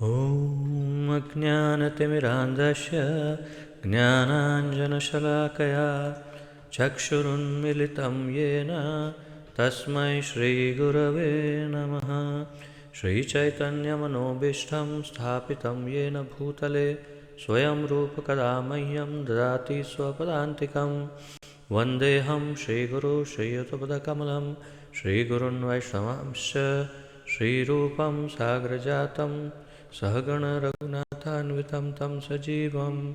ॐ अज्ञानतिमिरान्धस्य ज्ञानाञ्जनशलाकया चक्षुरुन्मिलितं येन तस्मै श्रीगुरवे नमः। श्रीचैतन्यमनोभीष्टं स्थापितं येन भूतले स्वयं रूपकदा मह्यं ददाति स्वपदान्तिकं। वन्देऽहं श्रीगुरु श्रीयुतपदकमलं श्रीगुरुन् वैष्णवांश्च श्रीरूपं साग्रजातं सहगण रघुनाथान्वितं तं सजीवं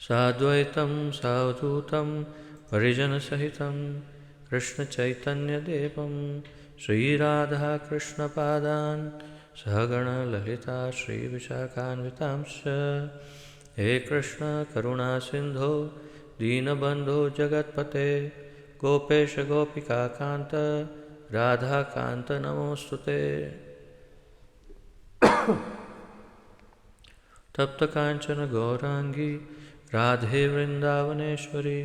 साद्वैतं सावधूतं परिजनसहितं कृष्णचैतन्यदेवं श्रीराधाकृष्णपादान् सहगण ललिता श्रीविशाखान्वितांश्च। हे कृष्ण करुणा सिन्धो दीनबन्धो जगत्पते गोपेश गोपिकान्त राधाकान्त नमोस्तुते। तप्त कांचन गौरांगी राधे वृंदावनेश्वरी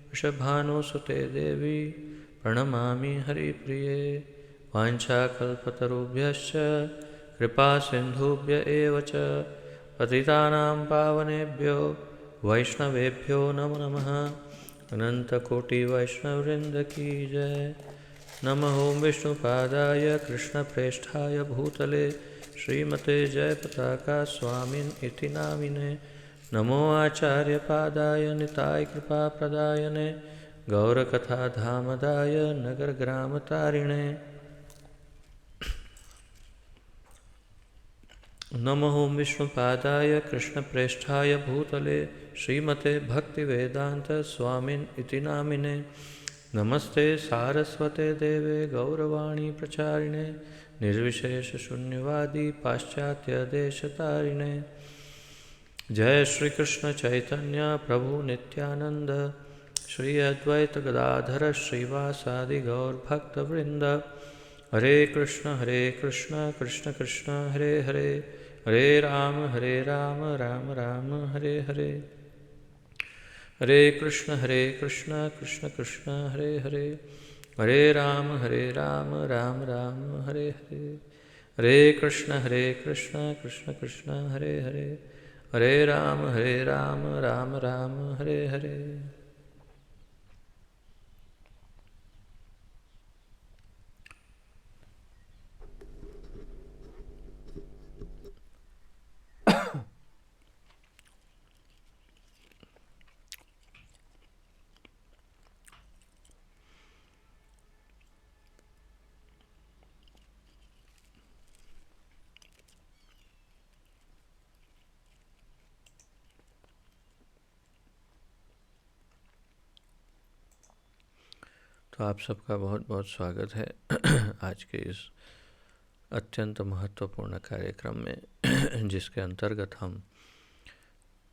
वृषभानुसुते देवी प्रणमामि हरिप्रिये। वाञ्छाकल्पतरुभ्यश्च कृपा सिन्धुभ्य एव च पतितानां पावनेभ्यो वैष्णवेभ्यो नमो नमः। अनन्तकोटिवैष्णववृन्द की जय। नमः ओं विष्णुपादाय कृष्णप्रेष्ठाय भूतले श्रीमते जयपताका स्वामिन् इति नामिने। नमो आचार्यपादाय निताय कृपाप्रदायने गौरकथाधामदाय नगरग्रामतारिणे। नमः ओं विष्णुपादाय कृष्णप्रेष्ठाय भूतले श्रीमते भक्तिवेदान्त स्वामिन् इति नामिने। नमस्ते सारस्वते देवे गौरवाणी प्रचारिणे निर्विशेष शून्यवादी पाश्चात्य देशतारिणे। जय श्री कृष्ण चैतन्य प्रभु नित्यानंद श्री अद्वैत गदाधर श्रीवासादि गौर भक्तवृंद। हरे कृष्ण कृष्ण कृष्ण हरे हरे हरे राम राम राम हरे हरे। हरे कृष्ण कृष्ण कृष्ण हरे हरे हरे राम राम राम हरे हरे। हरे कृष्ण कृष्ण कृष्ण हरे हरे हरे राम राम राम हरे हरे। तो आप सबका बहुत बहुत स्वागत है आज के इस अत्यंत महत्वपूर्ण कार्यक्रम में जिसके अंतर्गत हम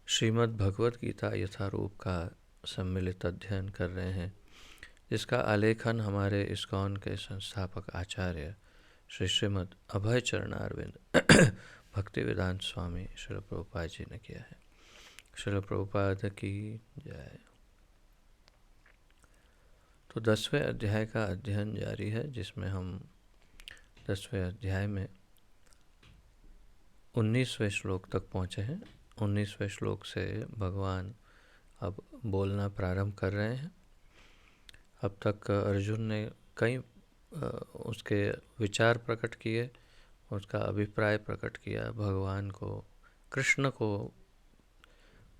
श्रीमद् भगवत गीता यथारूप का सम्मिलित अध्ययन कर रहे हैं, जिसका आलेखन हमारे इस्कॉन के संस्थापक आचार्य श्री श्रीमद् अभय चरणारविंद भक्तिवेदांत स्वामी श्रील प्रभुपाद जी ने किया है। श्रील प्रभुपाद की जय। तो 10वें अध्याय का अध्ययन जारी है, जिसमें हम 10वें अध्याय में 19वें श्लोक तक पहुँचे हैं। 19वें श्लोक से भगवान अब बोलना प्रारंभ कर रहे हैं। अब तक अर्जुन ने कई उसके विचार प्रकट किए, उसका अभिप्राय प्रकट किया, भगवान को, कृष्ण को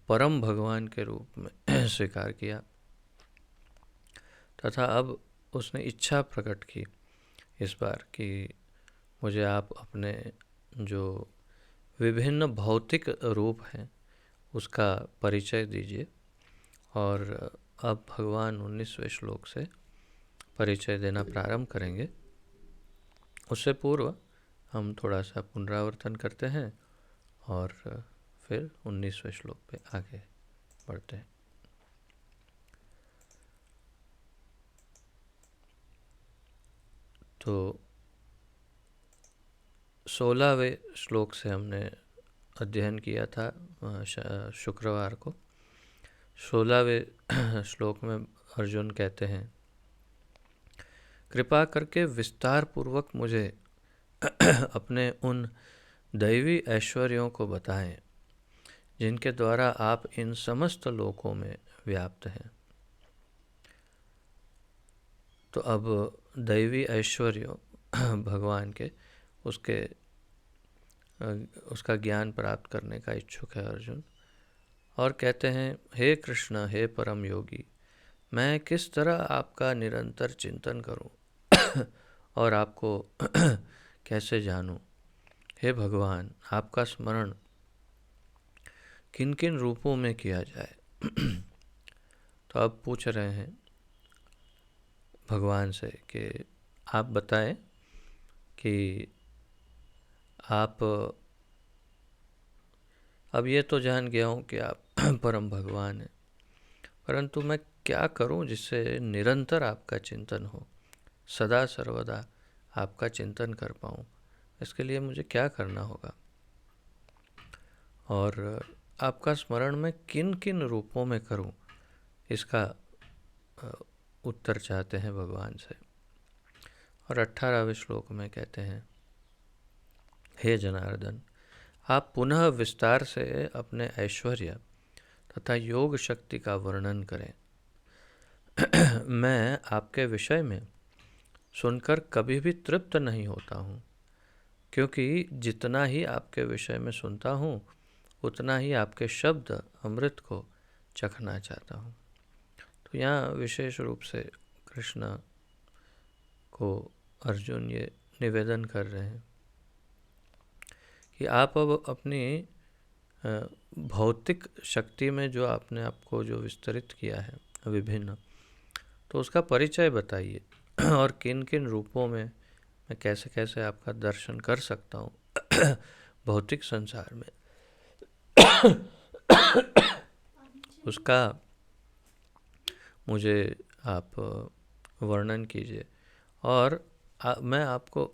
परम भगवान के रूप में स्वीकार किया, तथा अब उसने इच्छा प्रकट की इस बार कि मुझे आप अपने जो विभिन्न भौतिक रूप हैं उसका परिचय दीजिए। और अब भगवान 19वें श्लोक से परिचय देना प्रारंभ करेंगे। उससे पूर्व हम थोड़ा सा पुनरावर्तन करते हैं और फिर 19वें श्लोक पे आगे बढ़ते हैं। तो 16वें श्लोक से हमने अध्ययन किया था शुक्रवार को। 16वें श्लोक में अर्जुन कहते हैं, कृपा करके विस्तार पूर्वक मुझे अपने उन दैवी ऐश्वर्यों को बताएं जिनके द्वारा आप इन समस्त लोकों में व्याप्त हैं। तो अब दैवी ऐश्वर्य भगवान के उसका ज्ञान प्राप्त करने का इच्छुक है अर्जुन, और कहते हैं, हे कृष्ण, हे परम योगी, मैं किस तरह आपका निरंतर चिंतन करूं और आपको कैसे जानूं। हे भगवान, आपका स्मरण किन किन रूपों में किया जाए। तो अब पूछ रहे हैं भगवान से कि आप बताएं कि आप, अब ये तो जान गया हूँ कि आप परम भगवान हैं, परंतु मैं क्या करूं जिससे निरंतर आपका चिंतन हो, सदा सर्वदा आपका चिंतन कर पाऊं। इसके लिए मुझे क्या करना होगा, और आपका स्मरण मैं किन किन रूपों में करूं, इसका उत्तर चाहते हैं भगवान से। और 18वें श्लोक में कहते हैं, हे जनार्दन, आप पुनः विस्तार से अपने ऐश्वर्य तथा योग शक्ति का वर्णन करें। मैं आपके विषय में सुनकर कभी भी तृप्त नहीं होता हूँ, क्योंकि जितना ही आपके विषय में सुनता हूँ उतना ही आपके शब्द अमृत को चखना चाहता हूँ। तो यहाँ विशेष रूप से कृष्ण को अर्जुन ये निवेदन कर रहे हैं कि आप अब अपनी भौतिक शक्ति में जो आपने आपको जो विस्तरित किया है विभिन्न, तो उसका परिचय बताइए और किन किन रूपों में मैं कैसे कैसे आपका दर्शन कर सकता हूँ भौतिक संसार में उसका मुझे आप वर्णन कीजिए। और मैं आपको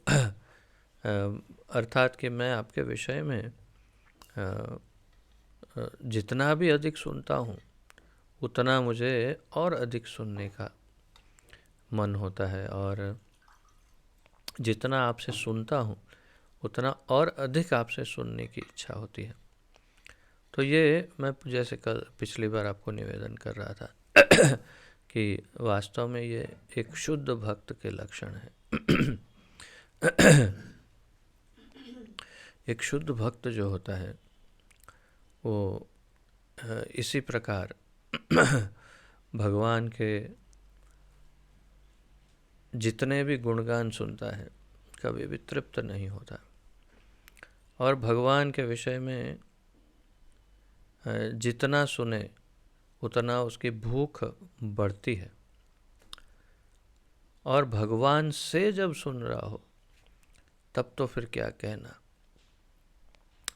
अर्थात कि मैं आपके विषय में जितना भी अधिक सुनता हूँ उतना मुझे और अधिक सुनने का मन होता है, और जितना आपसे सुनता हूँ उतना और अधिक आपसे सुनने की इच्छा होती है। तो ये मैं जैसे कल पिछली बार आपको निवेदन कर रहा था कि वास्तव में ये एक शुद्ध भक्त के लक्षण है। एक शुद्ध भक्त जो होता है वो इसी प्रकार भगवान के जितने भी गुणगान सुनता है कभी भी तृप्त नहीं होता, और भगवान के विषय में जितना सुने उतना उसकी भूख बढ़ती है। और भगवान से जब सुन रहा हो तब तो फिर क्या कहना।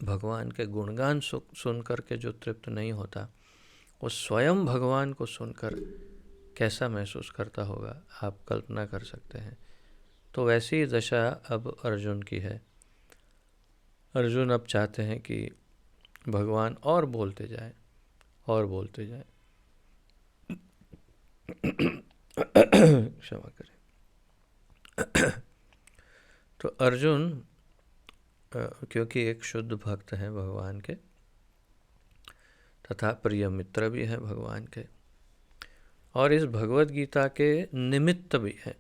भगवान के गुणगान सुन कर के जो तृप्त नहीं होता, वो स्वयं भगवान को सुनकर कैसा महसूस करता होगा, आप कल्पना कर सकते हैं। तो वैसी दशा अब अर्जुन की है। अर्जुन अब चाहते हैं कि भगवान और बोलते जाए और बोलते जाए। क्षमा करें। तो अर्जुन क्योंकि एक शुद्ध भक्त हैं भगवान के तथा प्रिय मित्र भी हैं भगवान के, और इस भगवत गीता के निमित्त भी हैं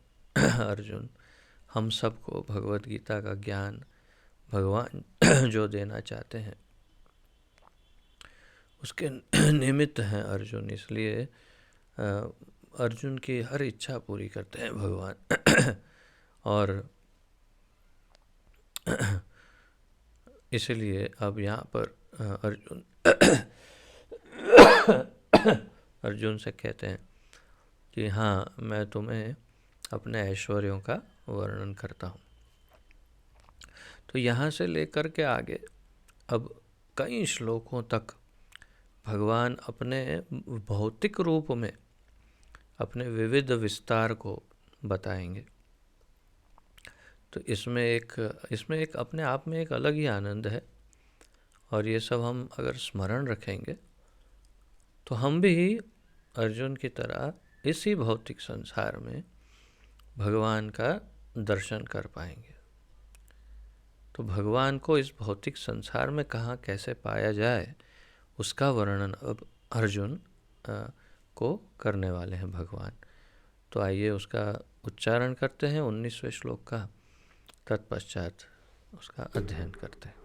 अर्जुन। हम सबको भगवत गीता का ज्ञान भगवान जो देना चाहते हैं उसके निमित्त हैं अर्जुन, इसलिए अर्जुन की हर इच्छा पूरी करते हैं भगवान। और इसलिए अब यहाँ पर अर्जुन अर्जुन से कहते हैं कि हाँ, मैं तुम्हें अपने ऐश्वर्यों का वर्णन करता हूँ। तो यहाँ से लेकर के आगे अब कई श्लोकों तक भगवान अपने भौतिक रूप में अपने विविध विस्तार को बताएंगे। तो इसमें एक अपने आप में एक अलग ही आनंद है, और ये सब हम अगर स्मरण रखेंगे तो हम भी अर्जुन की तरह इसी भौतिक संसार में भगवान का दर्शन कर पाएंगे। तो भगवान को इस भौतिक संसार में कहाँ कैसे पाया जाए, उसका वर्णन अब अर्जुन को करने वाले हैं भगवान। तो आइए उसका उच्चारण करते हैं 19वें श्लोक का, तत्पश्चात उसका अध्ययन करते हैं।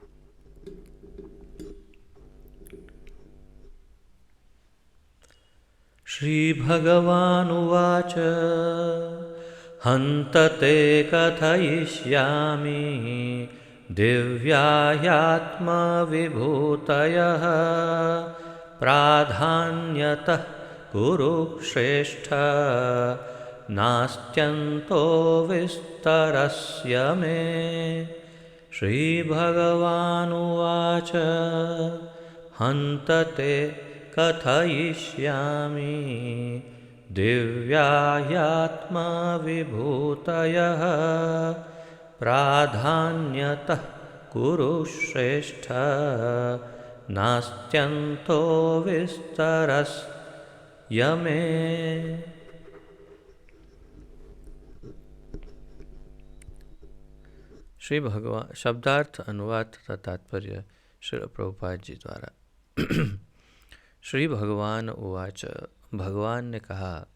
श्रीभगवानुवाच हन्त ते कथयिष्यामि दिव्याह्यात्मविभूतयः प्राधान्यतः कुरु श्रेष्ठ नास्त्यन्तो विस्तरस्य मे। श्रीभगवानुवाच हन्त ते कथयिष्यामि दिव्याह्यात्मविभूतयः प्राधान्यतः कुरु श्रेष्ठ नास्त्यन्तो विस्तरस्य मे। श्री भगवान शब्दार्थ अनुवाद तथा तात्पर्य श्री प्रभुपाद जी द्वारा। श्री भगवान उवाच, भगवान ने कहा,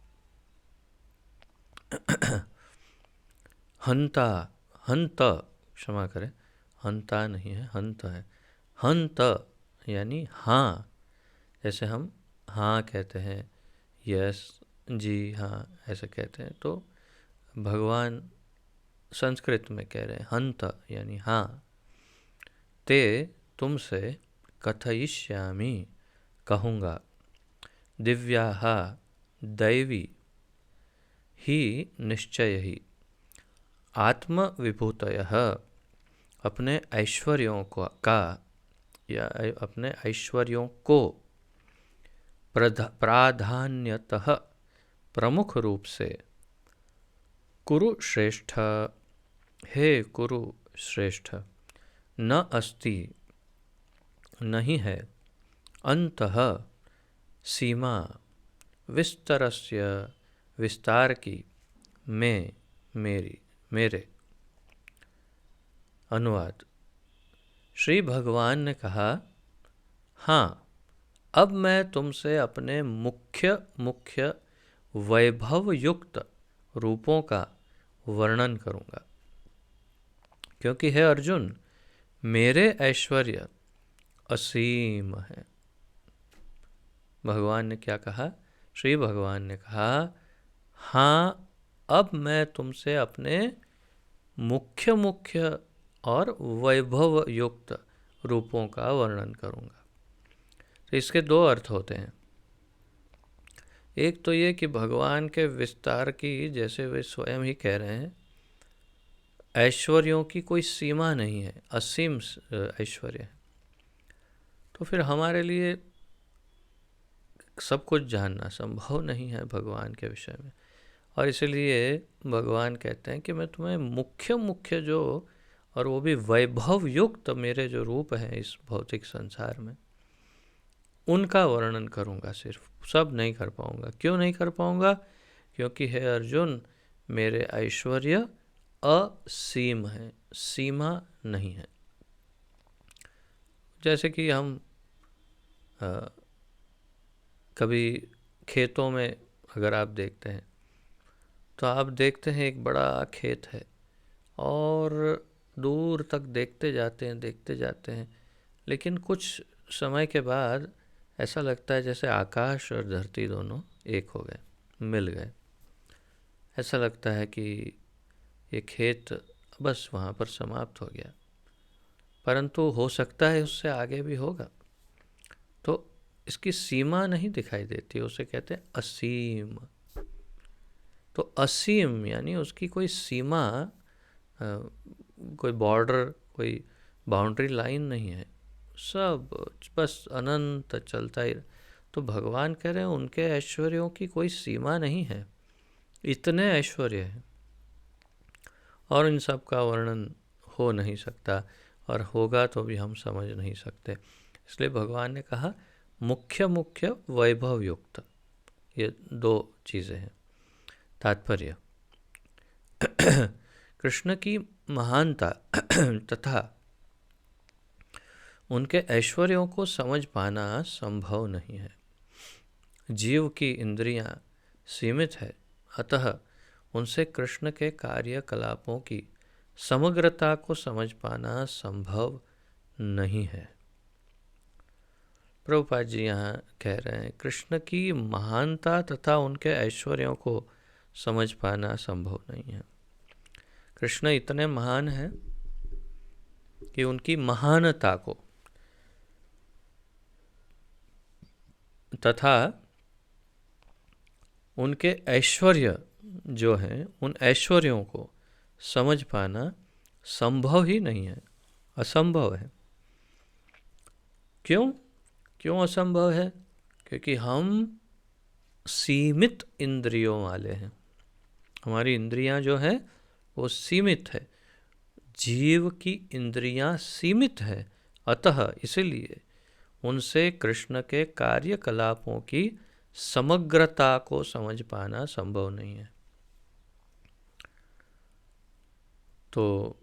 हंता, हंत, क्षमा करें, हंता नहीं है, हंत है। हंत यानी हाँ, जैसे हम हाँ कहते हैं, यस, जी हाँ, ऐसे कहते हैं, तो भगवान संस्कृत में कह रहे हैं हंत यानी हाँ। ते तुमसे कथयिष्यामि कहूँगा, दिव्याः दैवी ही निश्चय ही आत्मविभूतयः अपने ऐश्वर्यों को का या अपने ऐश्वर्यों को प्राधान्यतः प्रमुख रूप से कुरु श्रेष्ठ, हे कुरु श्रेष्ठ, न अस्ति नहीं है, अंतः सीमा, विस्तरस्य विस्तार की, में मेरी मेरे। अनुवाद। श्री भगवान ने कहा, हाँ, अब मैं तुमसे अपने मुख्य मुख्य वैभव युक्त रूपों का वर्णन करूँगा, क्योंकि हे अर्जुन, मेरे ऐश्वर्य असीम है। भगवान ने क्या कहा? श्री भगवान ने कहा, हाँ, अब मैं तुमसे अपने मुख्य मुख्य और वैभव युक्त रूपों का वर्णन करूँगा। तो इसके दो अर्थ होते हैं। एक तो ये कि भगवान के विस्तार की, जैसे वे स्वयं ही कह रहे हैं, ऐश्वर्यों की कोई सीमा नहीं है, असीम ऐश्वर्य है। तो फिर हमारे लिए सब कुछ जानना संभव नहीं है भगवान के विषय में, और इसलिए भगवान कहते हैं कि मैं तुम्हें मुख्य मुख्य जो, और वो भी वैभव युक्त मेरे जो रूप हैं इस भौतिक संसार में, उनका वर्णन करूँगा। सिर्फ सब नहीं कर पाऊँगा। क्यों नहीं कर पाऊँगा? क्योंकि हे अर्जुन, मेरे ऐश्वर्य असीम है, सीमा नहीं है। जैसे कि हम कभी खेतों में अगर आप देखते हैं, तो आप देखते हैं एक बड़ा खेत है और दूर तक देखते जाते हैं, लेकिन कुछ समय के बाद ऐसा लगता है जैसे आकाश और धरती दोनों एक हो गए, मिल गए। ऐसा लगता है कि ये खेत बस वहाँ पर समाप्त हो गया, परंतु हो सकता है उससे आगे भी होगा। तो इसकी सीमा नहीं दिखाई देती, उसे कहते हैं असीम। तो असीम यानी उसकी कोई सीमा, कोई बॉर्डर, कोई बाउंड्री लाइन नहीं है, सब बस अनंत चलता ही। तो भगवान कह रहे हैं उनके ऐश्वर्यों की कोई सीमा नहीं है, इतने ऐश्वर्य हैं, और इन सब का वर्णन हो नहीं सकता, और होगा तो भी हम समझ नहीं सकते। इसलिए भगवान ने कहा मुख्य मुख्य वैभव युक्त, ये दो चीज़ें हैं। तात्पर्य। कृष्ण की महानता तथा उनके ऐश्वर्यों को समझ पाना संभव नहीं है। जीव की इंद्रियां सीमित है, अतः उनसे कृष्ण के कार्यकलापों की समग्रता को समझ पाना संभव नहीं है। प्रभुपाद जी यहाँ कह रहे हैं कृष्ण की महानता तथा उनके ऐश्वर्यों को समझ पाना संभव नहीं है। कृष्ण इतने महान हैं कि उनकी महानता को तथा उनके ऐश्वर्य जो हैं उन ऐश्वर्यों को समझ पाना संभव ही नहीं है, असंभव है। क्यों असंभव है? क्योंकि हम सीमित इंद्रियों वाले हैं। हमारी इंद्रियां जो है वो सीमित है। जीव की इंद्रियां सीमित है, अतः इसलिए उनसे कृष्ण के कार्यकलापों की समग्रता को समझ पाना संभव नहीं है। तो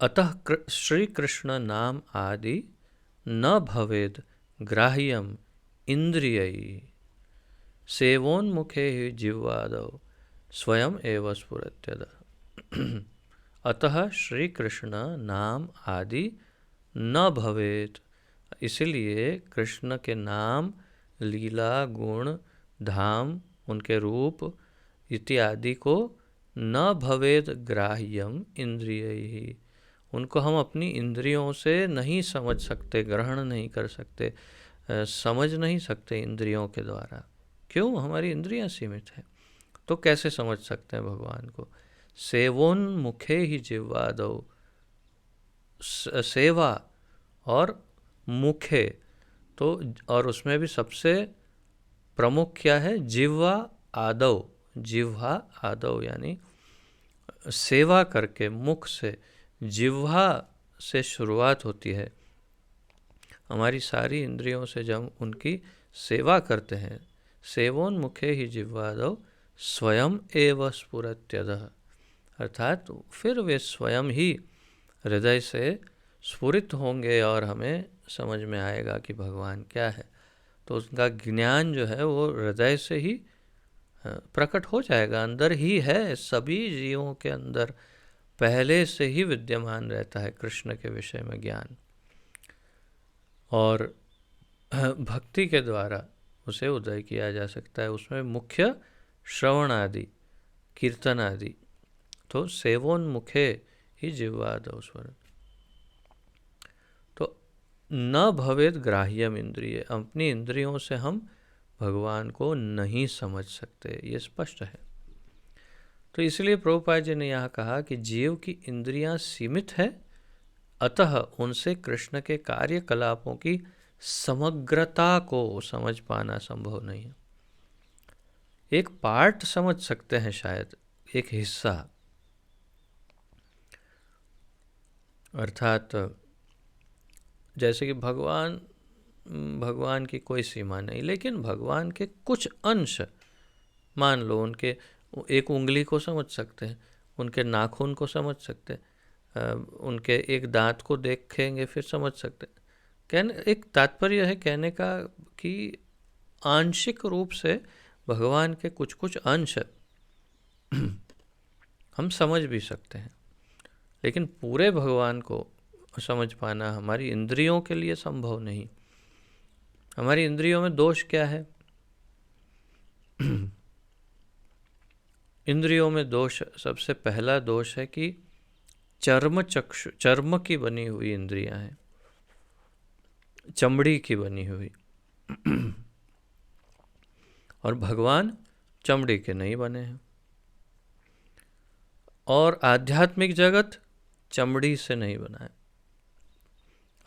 अतः श्री कृष्ण नाम आदि न भवेद ग्राह्यम इंद्रियैः सेवोन्मुखे ही जिह्वादौ स्वयं एव स्फुरत्यदः। अतः श्री कृष्ण नाम आदि न भवेत, इसलिए कृष्ण के नाम, लीला, गुण, धाम, उनके रूप इत्यादि को न भवेद ग्राह्यम इंद्रियैः, उनको हम अपनी इंद्रियों से नहीं समझ सकते, ग्रहण नहीं कर सकते, समझ नहीं सकते इंद्रियों के द्वारा। क्यों? हमारी इंद्रियां सीमित है। तो कैसे समझ सकते हैं भगवान को? सेवोन्मुखे ही जिह्वादौ, सेवा और मुखे, तो और उसमें भी सबसे प्रमुख क्या है? जिह्वा आदौ, जिह्वा आदौ यानी सेवा करके मुख से, जिह्वा से शुरुआत होती है। हमारी सारी इंद्रियों से जब उनकी सेवा करते हैं, सेवोन्मुखे ही जिह्वादौ स्वयं एव स्फुरत्यदः, अर्थात फिर वे स्वयं ही हृदय से स्फुरित होंगे और हमें समझ में आएगा कि भगवान क्या है। तो उसका ज्ञान जो है वो हृदय से ही प्रकट हो जाएगा, अंदर ही है, सभी जीवों के अंदर पहले से ही विद्यमान रहता है कृष्ण के विषय में ज्ञान, और भक्ति के द्वारा उसे उदय किया जा सकता है। उसमें मुख्य श्रवण आदि, कीर्तन आदि। तो सेवोन्मुखे ही जिह्वादौ स्वर, तो न भवेद ग्राह्यम इंद्रिय, अपनी इंद्रियों से हम भगवान को नहीं समझ सकते, ये स्पष्ट है। तो इसलिए प्रभुपाद जी ने यहाँ कहा कि जीव की इंद्रियां सीमित है, अतः उनसे कृष्ण के कार्यकलापों की समग्रता को समझ पाना संभव नहीं है। एक पार्ट समझ सकते हैं शायद, एक हिस्सा, अर्थात जैसे कि भगवान की कोई सीमा नहीं, लेकिन भगवान के कुछ अंश, मान लो उनके एक उंगली को समझ सकते हैं, उनके नाखून को समझ सकते हैं, उनके एक दांत को देखेंगे फिर समझ सकते हैं। कहने एक तात्पर्य है कहने का कि आंशिक रूप से भगवान के कुछ कुछ अंश हम समझ भी सकते हैं, लेकिन पूरे भगवान को समझ पाना हमारी इंद्रियों के लिए संभव नहीं। हमारी इंद्रियों में दोष क्या है? इंद्रियों में दोष, सबसे पहला दोष है कि चर्म की बनी हुई इंद्रियां हैं, चमड़ी की बनी हुई, और भगवान चमड़ी के नहीं बने हैं। और आध्यात्मिक जगत चमड़ी से नहीं बना है,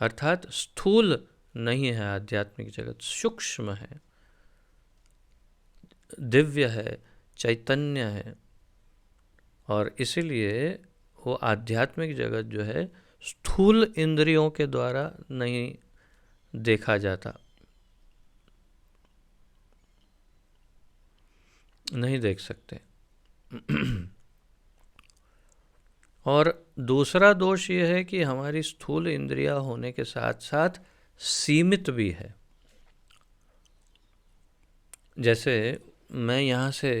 अर्थात स्थूल नहीं है। आध्यात्मिक जगत सूक्ष्म है, दिव्य है, चैतन्य है, और इसीलिए वो आध्यात्मिक जगत जो है स्थूल इंद्रियों के द्वारा नहीं देखा जाता, नहीं देख सकते। और दूसरा दोष ये है कि हमारी स्थूल इंद्रिया होने के साथ साथ सीमित भी है। जैसे मैं यहाँ से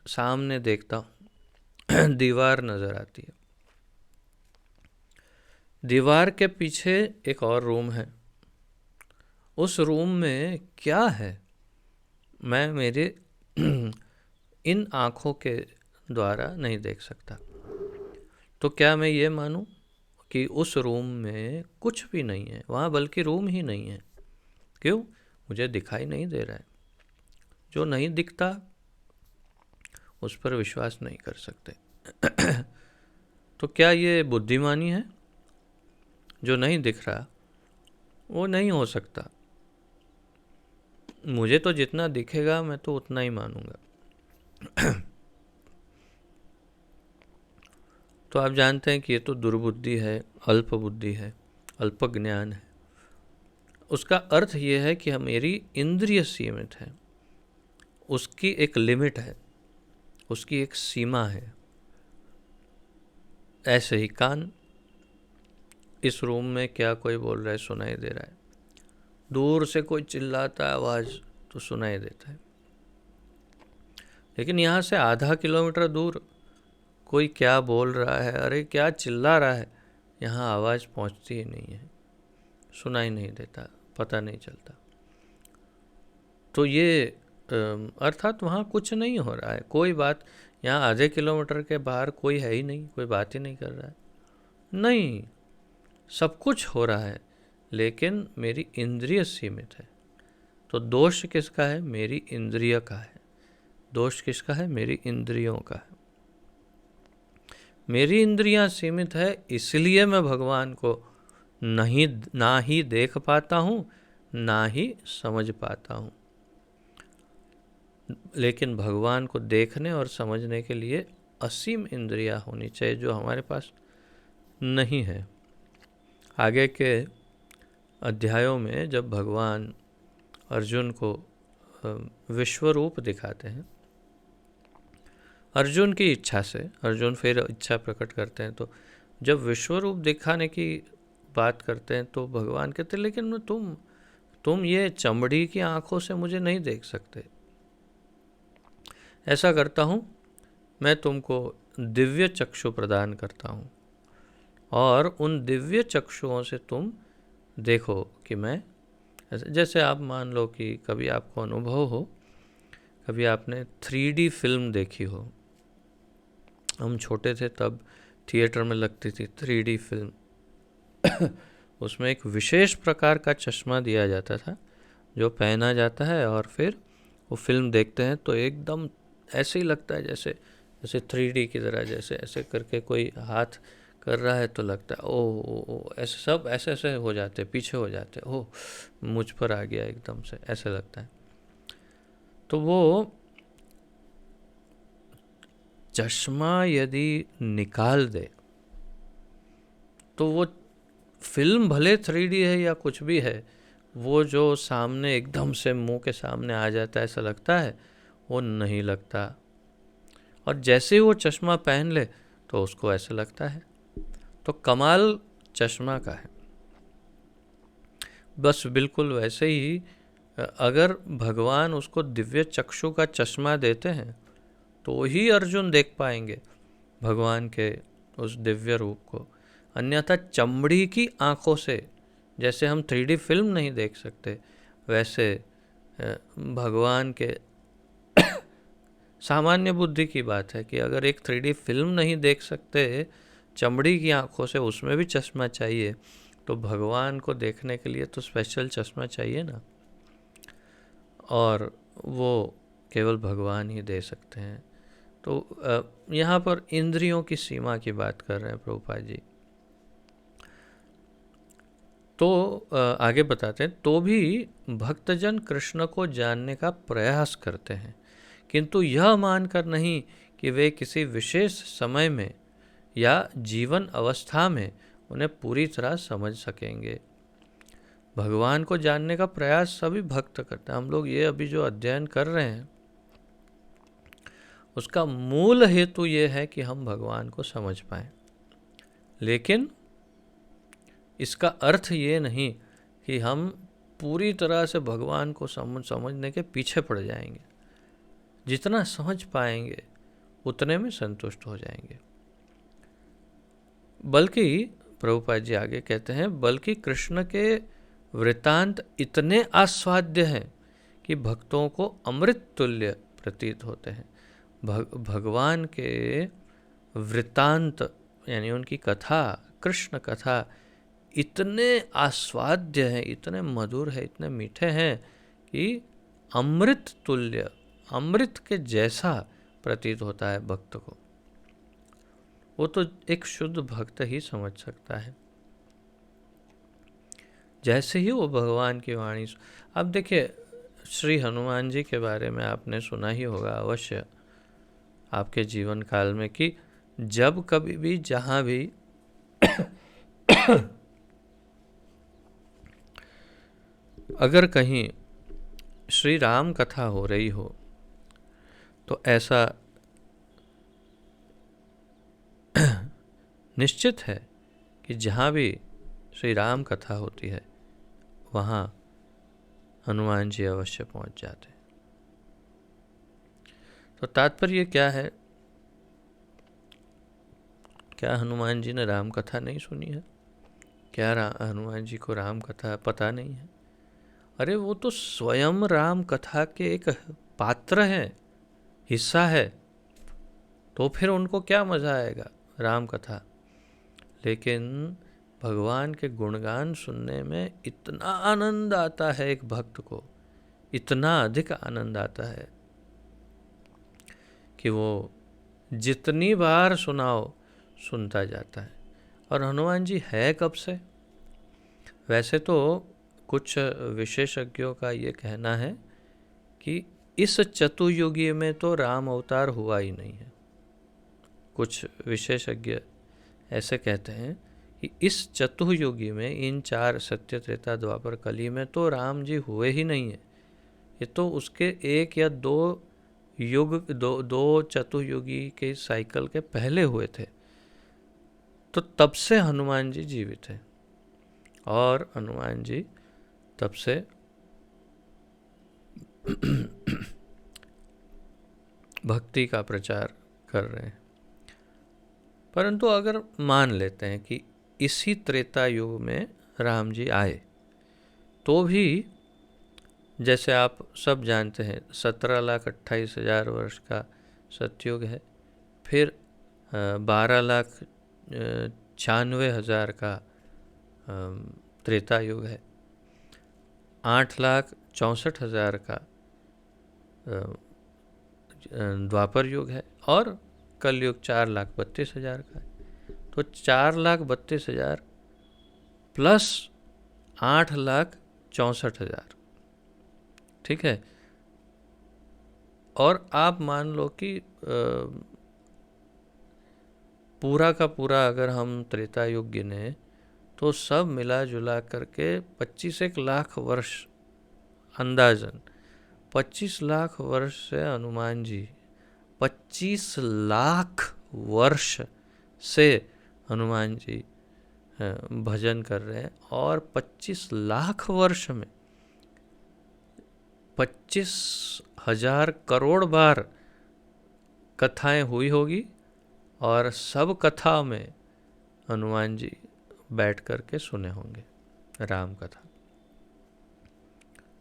सामने देखता हूँ दीवार नज़र आती है, दीवार के पीछे एक और रूम है, उस रूम में क्या है मैं मेरे इन आँखों के द्वारा नहीं देख सकता। तो क्या मैं ये मानूं कि उस रूम में कुछ भी नहीं है, वहाँ बल्कि रूम ही नहीं है? क्यों? मुझे दिखाई नहीं दे रहा है। जो नहीं दिखता उस पर विश्वास नहीं कर सकते। तो क्या ये बुद्धिमानी है? जो नहीं दिख रहा वो नहीं हो सकता। मुझे तो जितना दिखेगा मैं तो उतना ही मानूंगा। तो आप जानते हैं कि ये तो दुर्बुद्धि है, अल्प बुद्धि है, अल्प ज्ञान है। उसका अर्थ ये है कि मेरी इंद्रिय सीमित है, उसकी एक लिमिट है, उसकी एक सीमा है। ऐसे ही कान, इस रूम में क्या कोई बोल रहा है सुनाई दे रहा है, दूर से कोई चिल्लाता आवाज़ तो सुनाई देता है, लेकिन यहाँ से आधा किलोमीटर दूर कोई क्या बोल रहा है, अरे क्या चिल्ला रहा है, यहाँ आवाज़ पहुँचती ही नहीं है, सुनाई नहीं देता, पता नहीं चलता। तो ये अर्थात वहाँ कुछ नहीं हो रहा है, कोई बात, यहाँ आधे किलोमीटर के बाहर कोई है ही नहीं, कोई बात ही नहीं कर रहा है। नहीं, सब कुछ हो रहा है, लेकिन मेरी इंद्रिय सीमित है। तो दोष किसका है? मेरी इंद्रिय का है। दोष किसका है? मेरी इंद्रियों का है। मेरी इंद्रियां सीमित है, इसलिए मैं भगवान को ना ही देख पाता हूँ, ना ही समझ पाता हूँ। लेकिन भगवान को देखने और समझने के लिए असीम इंद्रियां होनी चाहिए, जो हमारे पास नहीं है। आगे के अध्यायों में जब भगवान अर्जुन को विश्वरूप दिखाते हैं, अर्जुन की इच्छा से, अर्जुन फिर इच्छा प्रकट करते हैं, तो जब विश्वरूप दिखाने की बात करते हैं तो भगवान कहते हैं लेकिन तुम ये चमड़ी की आंखों से मुझे नहीं देख सकते। ऐसा करता हूँ, मैं तुमको दिव्य चक्षु प्रदान करता हूँ और उन दिव्य चक्षुओं से तुम देखो कि मैं, जैसे आप मान लो कि कभी आपको अनुभव हो, कभी आपने 3D फिल्म देखी हो। हम छोटे थे तब थिएटर में लगती थी 3D फिल्म। उसमें एक विशेष प्रकार का चश्मा दिया जाता था जो पहना जाता है और फिर वो फिल्म देखते हैं तो एकदम ऐसे ही लगता है जैसे 3D की तरह, जैसे ऐसे करके कोई हाथ कर रहा है तो लगता है ओ ऐसे सब ऐसे हो जाते, पीछे हो जाते, ओह मुझ पर आ गया एकदम से, ऐसे लगता है। तो वो चश्मा यदि निकाल दे तो वो फिल्म भले 3D है या कुछ भी है, वो जो सामने एकदम से मुंह के सामने आ जाता है ऐसा लगता है, वो नहीं लगता। और जैसे ही वो चश्मा पहन ले तो उसको ऐसा लगता है। तो कमाल चश्मा का है। बस बिल्कुल वैसे ही अगर भगवान उसको दिव्य चक्षु का चश्मा देते हैं तो ही अर्जुन देख पाएंगे भगवान के उस दिव्य रूप को। अन्यथा चमड़ी की आंखों से जैसे हम 3D फिल्म नहीं देख सकते, वैसे भगवान के सामान्य बुद्धि की बात है कि अगर एक 3D फिल्म नहीं देख सकते चमड़ी की आंखों से, उसमें भी चश्मा चाहिए, तो भगवान को देखने के लिए तो स्पेशल चश्मा चाहिए ना। और वो केवल भगवान ही दे सकते हैं। तो यहाँ पर इंद्रियों की सीमा की बात कर रहे हैं प्रभुपाद जी। तो आगे बताते हैं, तो भी भक्तजन कृष्ण को जानने का प्रयास करते हैं, किंतु यह मानकर नहीं कि वे किसी विशेष समय में या जीवन अवस्था में उन्हें पूरी तरह समझ सकेंगे। भगवान को जानने का प्रयास सभी भक्त करते हैं। हम लोग ये अभी जो अध्ययन कर रहे हैं उसका मूल हेतु ये है कि हम भगवान को समझ पाएं। लेकिन इसका अर्थ ये नहीं कि हम पूरी तरह से भगवान को समझने के पीछे पड़ जाएंगे। जितना समझ पाएंगे उतने में संतुष्ट हो जाएंगे। बल्कि प्रभुपाद जी आगे कहते हैं, बल्कि कृष्ण के वृत्तांत इतने आस्वाद्य हैं कि भक्तों को अमृत तुल्य प्रतीत होते हैं। भगवान के वृत्तांत यानी उनकी कथा, कृष्ण कथा इतने आस्वाद्य हैं, इतने मधुर हैं, इतने मीठे हैं कि अमृत तुल्य, अमृत के जैसा प्रतीत होता है भक्त को। वो तो एक शुद्ध भक्त ही समझ सकता है। जैसे ही वो भगवान की वाणी, अब देखिए श्री हनुमान जी के बारे में आपने सुना ही होगा अवश्य आपके जीवन काल में कि जब कभी भी जहाँ भी अगर कहीं श्री राम कथा हो रही हो तो ऐसा निश्चित है कि जहाँ भी श्री राम कथा होती है वहाँ हनुमान जी अवश्य पहुँच जाते हैं। तो तात्पर्य क्या है? क्या हनुमान जी ने राम कथा नहीं सुनी है? क्या हनुमान जी को राम कथा पता नहीं है? अरे वो तो स्वयं राम कथा के एक पात्र है, हिस्सा है, तो फिर उनको क्या मजा आएगा राम कथा। लेकिन भगवान के गुणगान सुनने में इतना आनंद आता है एक भक्त को, इतना अधिक आनंद आता है कि वो जितनी बार सुनाओ सुनता जाता है। और हनुमान जी है कब से? वैसे तो कुछ विशेषज्ञों का ये कहना है कि इस चतुर्युगी में तो राम अवतार हुआ ही नहीं है। कुछ विशेषज्ञ ऐसे कहते हैं कि इस चतुर्युगी में, इन 4 सत्य त्रेता द्वापर कली में तो राम जी हुए ही नहीं है। ये तो उसके 1 या 2 युग, दो चतुर्युगी के साइकिल के पहले हुए थे। तो तब से हनुमान जी जीवित है और हनुमान जी तब से भक्ति का प्रचार कर रहे हैं। परंतु अगर मान लेते हैं कि इसी त्रेता युग में राम जी आए, तो भी जैसे आप सब जानते हैं 17,28,000 वर्ष का सतयुग है, फिर 12,96,000 का त्रेता युग है, 8,64,000 का द्वापर युग है और कलयुग 4,32,000 का है। तो 4,32,000 प्लस 8,64,000, ठीक है। और आप मान लो कि पूरा का पूरा अगर हम त्रेता युग गिने तो सब मिला जुला करके 25 लाख वर्ष, अंदाजन 25 लाख वर्ष से हनुमान जी 25 लाख वर्ष से हनुमान जी भजन कर रहे हैं। और 25 लाख वर्ष में 25,000 करोड़ बार कथाएं हुई होगी और सब कथा में हनुमान जी बैठ करके सुने होंगे राम कथा।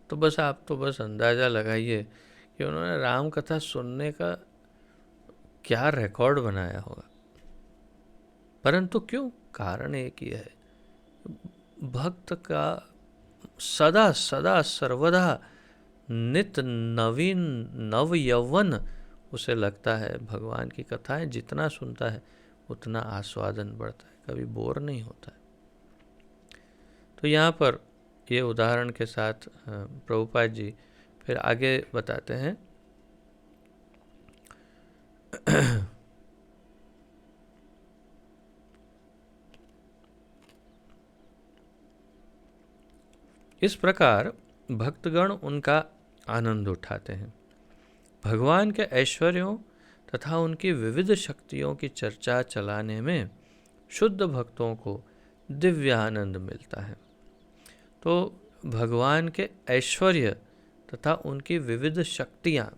तो बस आप तो बस अंदाज़ा लगाइए कि उन्होंने राम कथा सुनने का क्या रिकॉर्ड बनाया होगा। परंतु क्यों? कारण एक ही है, भक्त का सदा सदा सर्वदा नित नवीन नव यौवन उसे लगता है। भगवान की कथाएं जितना सुनता है उतना आस्वादन बढ़ता है, कभी बोर नहीं होता है। तो यहाँ पर ये उदाहरण के साथ प्रभुपाद जी फिर आगे बताते हैं इस प्रकार भक्तगण उनका आनंद उठाते हैं। भगवान के ऐश्वर्यों तथा उनकी विविध शक्तियों की चर्चा चलाने में शुद्ध भक्तों को दिव्य आनंद मिलता है। तो भगवान के ऐश्वर्य तथा उनकी विविध शक्तियाँ,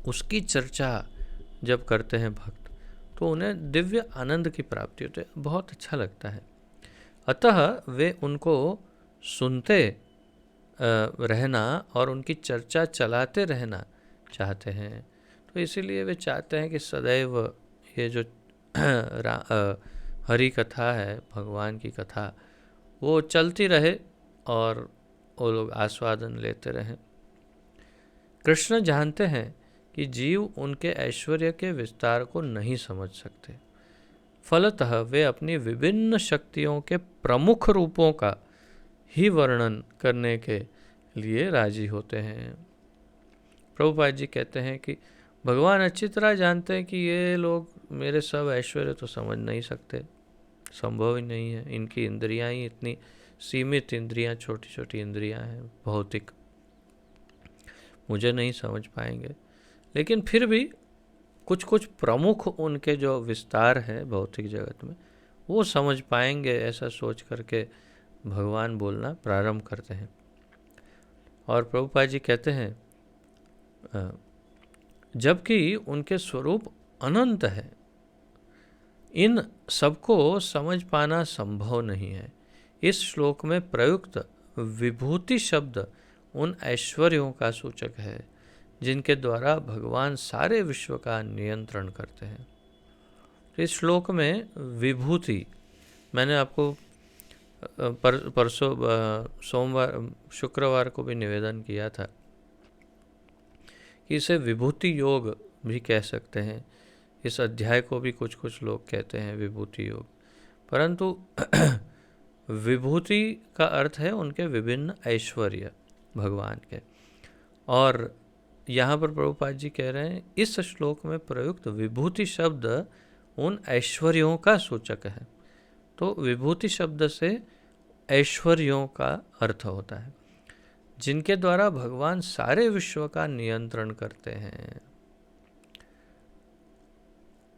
उसकी चर्चा जब करते हैं भक्त तो उन्हें दिव्य आनंद की प्राप्ति होती है, बहुत अच्छा लगता है। अतः वे उनको सुनते रहना और उनकी चर्चा चलाते रहना चाहते हैं। तो इसीलिए वे चाहते हैं कि सदैव ये जो हरि कथा है, भगवान की कथा, वो चलती रहे और वो लोग आस्वादन लेते रहें। कृष्ण जानते हैं कि जीव उनके ऐश्वर्य के विस्तार को नहीं समझ सकते, फलतः वे अपनी विभिन्न शक्तियों के प्रमुख रूपों का ही वर्णन करने के लिए राजी होते हैं। प्रभुपाद जी कहते हैं कि भगवान अच्छी तरह जानते हैं कि ये लोग मेरे सब ऐश्वर्य तो समझ नहीं सकते, संभव ही नहीं है। इनकी इंद्रियां ही इतनी सीमित इंद्रियां, छोटी छोटी इंद्रियां हैं, भौतिक, मुझे नहीं समझ पाएंगे। लेकिन फिर भी कुछ कुछ प्रमुख उनके जो विस्तार है भौतिक जगत में, वो समझ पाएंगे, ऐसा सोच करके भगवान बोलना प्रारंभ करते हैं। और प्रभुपाद जी कहते हैं, जबकि उनके स्वरूप अनंत है, इन सबको समझ पाना संभव नहीं है। इस श्लोक में प्रयुक्त विभूति शब्द उन ऐश्वर्यों का सूचक है जिनके द्वारा भगवान सारे विश्व का नियंत्रण करते हैं। इस श्लोक में विभूति, मैंने आपको परसों शुक्रवार को भी निवेदन किया था कि इसे विभूति योग भी कह सकते हैं। इस अध्याय को भी कुछ कुछ लोग कहते हैं विभूति योग, परंतु विभूति का अर्थ है उनके विभिन्न ऐश्वर्य भगवान के। और यहाँ पर प्रभुपाद जी कह रहे हैं इस श्लोक में प्रयुक्त विभूति शब्द उन ऐश्वर्यों का सूचक है। तो विभूति शब्द से ऐश्वर्यों का अर्थ होता है जिनके द्वारा भगवान सारे विश्व का नियंत्रण करते हैं।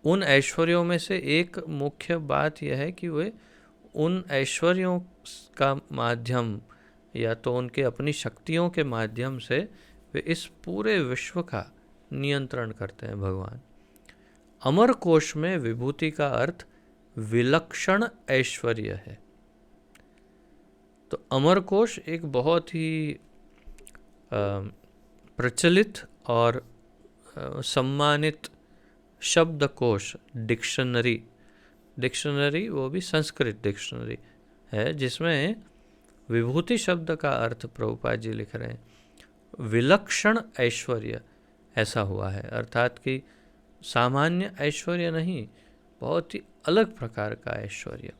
उन ऐश्वर्यों में से एक मुख्य बात यह है कि वे उन ऐश्वर्यों का माध्यम या तो उनके अपनी शक्तियों के माध्यम से वे इस पूरे विश्व का नियंत्रण करते हैं भगवान। अमर कोश में विभूति का अर्थ विलक्षण ऐश्वर्य है। तो अमर कोश एक बहुत ही प्रचलित और सम्मानित शब्दकोश, डिक्शनरी, वो भी संस्कृत डिक्शनरी है, जिसमें विभूति शब्द का अर्थ प्रभुपाद जी लिख रहे हैं विलक्षण ऐश्वर्य, ऐसा हुआ है। अर्थात कि सामान्य ऐश्वर्य नहीं, बहुत ही अलग प्रकार का ऐश्वर्य।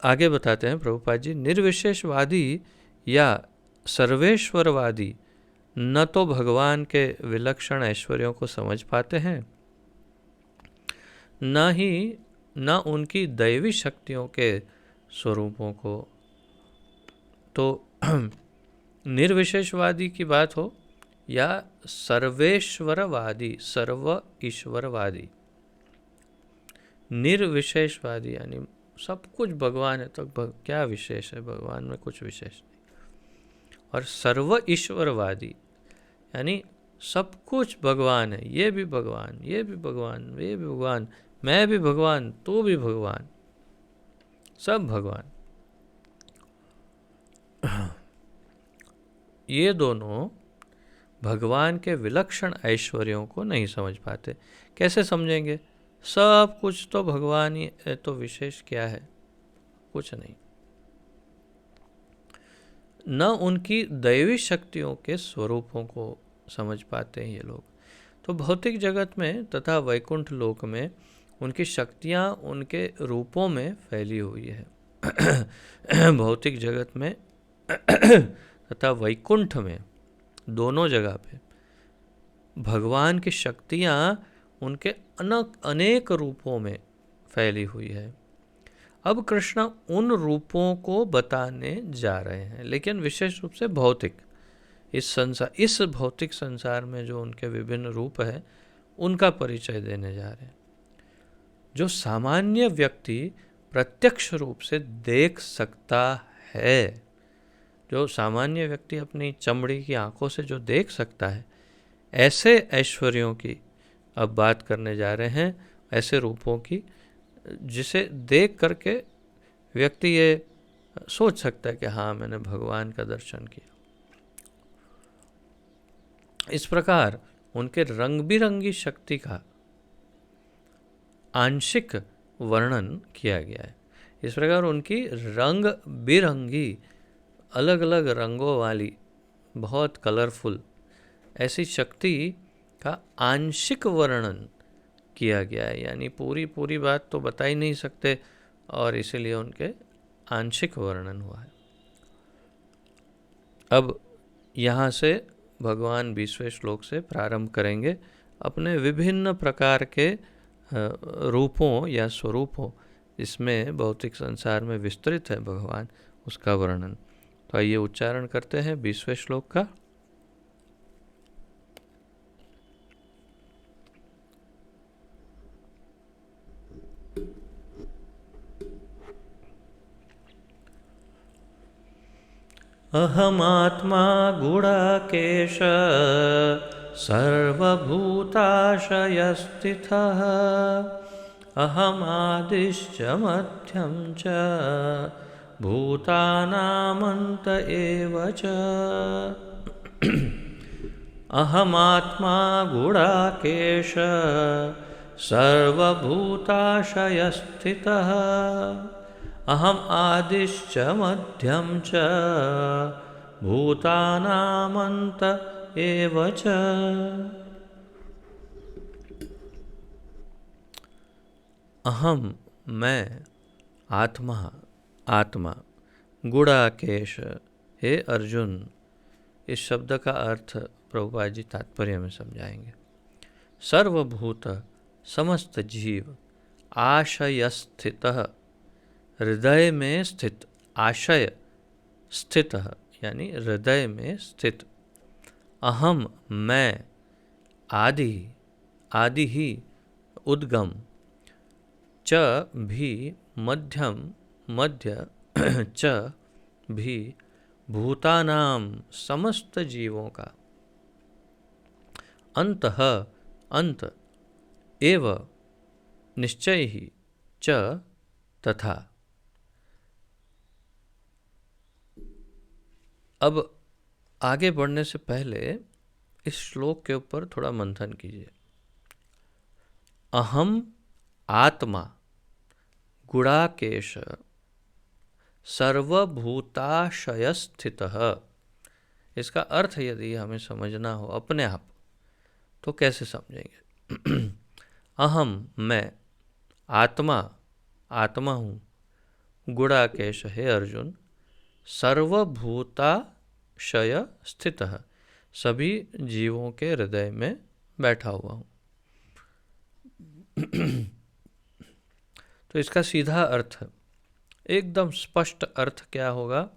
आगे बताते हैं प्रभुपाद जी, निर्विशेषवादी या सर्वेश्वरवादी न तो भगवान के विलक्षण ऐश्वर्यों को समझ पाते हैं, न उनकी दैवी शक्तियों के स्वरूपों को। तो निर्विशेषवादी की बात हो या सर्वेश्वरवादी, सर्व ईश्वरवादी, निर्विशेषवादी यानी सब कुछ भगवान है तो क्या विशेष है, भगवान में कुछ विशेष नहीं। और सर्व ईश्वरवादी यानी सब कुछ भगवान है, ये भी भगवान, ये भी भगवान, ये भी भगवान, मैं भी भगवान, तू भी भगवान, सब भगवान। ये दोनों भगवान के विलक्षण ऐश्वर्यों को नहीं समझ पाते। कैसे समझेंगे? सब कुछ तो भगवान ही है, तो विशेष क्या है? कुछ नहीं। न उनकी दैवी शक्तियों के स्वरूपों को समझ पाते हैं ये लोग। तो भौतिक जगत में तथा वैकुंठ लोक में उनकी शक्तियाँ उनके रूपों में फैली हुई है। भौतिक जगत में तथा वैकुंठ में, दोनों जगह पे भगवान की शक्तियाँ उनके अनेक रूपों में फैली हुई है। अब कृष्ण उन रूपों को बताने जा रहे हैं, लेकिन विशेष रूप से भौतिक। इस भौतिक संसार में जो उनके विभिन्न रूप हैं उनका परिचय देने जा रहे हैं। जो सामान्य व्यक्ति प्रत्यक्ष रूप से देख सकता है, जो सामान्य व्यक्ति अपनी चमड़ी की आंखों से जो देख सकता है, ऐसे ऐश्वर्यों की अब बात करने जा रहे हैं, ऐसे रूपों की जिसे देख करके व्यक्ति ये सोच सकता है कि हाँ, मैंने भगवान का दर्शन किया। इस प्रकार उनके रंग बिरंगी शक्ति का आंशिक वर्णन किया गया है। इस प्रकार उनकी रंग बिरंगी, अलग अलग रंगों वाली, बहुत कलरफुल ऐसी शक्ति का आंशिक वर्णन किया गया है। यानी पूरी बात तो बता ही नहीं सकते, और इसीलिए उनके आंशिक वर्णन हुआ है। अब यहाँ से भगवान 20वें श्लोक से प्रारंभ करेंगे अपने विभिन्न प्रकार के रूपों या स्वरूपों, इसमें भौतिक संसार में विस्तृत है भगवान, उसका वर्णन। तो आइए उच्चारण करते हैं 20वें श्लोक का। अहमात्मा गुडाकेश सर्वभूताशयस्थितः अहमादिश्च मध्यं च भूतानामन्त एव च। अहमात्मा गुडाकेश सर्वभूताशयस्थितः अहम आदिश्च मध्यम च भूतानामन्त एव च। अहम मैं, आत्मा आत्मा, गुडाकेश हे अर्जुन। इस शब्द का अर्थ प्रभुपाद जी तात्पर्य में समझाएंगे। सर्वभूत समस्त जीव, आशयस्थितः हृदय में स्थित, आशय स्थित यानी हृदय में स्थित। अहम मैं, आदि आदि ही उद्गम, च भी मध्यम मध्य, च भी भूतानाम समस्त जीवों का, अंतः अंत, एव निश्चय ही, च तथा। अब आगे बढ़ने से पहले इस श्लोक के ऊपर थोड़ा मंथन कीजिए। अहम आत्मा गुडाकेश सर्वभूताशय स्थितः, इसका अर्थ यदि हमें समझना हो अपने आप तो कैसे समझेंगे? अहम मैं, आत्मा आत्मा हूँ, गुडाकेश है अर्जुन, सर्वभूताशय स्थितः सभी जीवों के हृदय में बैठा हुआ हूँ। तो इसका सीधा अर्थ, एकदम स्पष्ट अर्थ क्या होगा?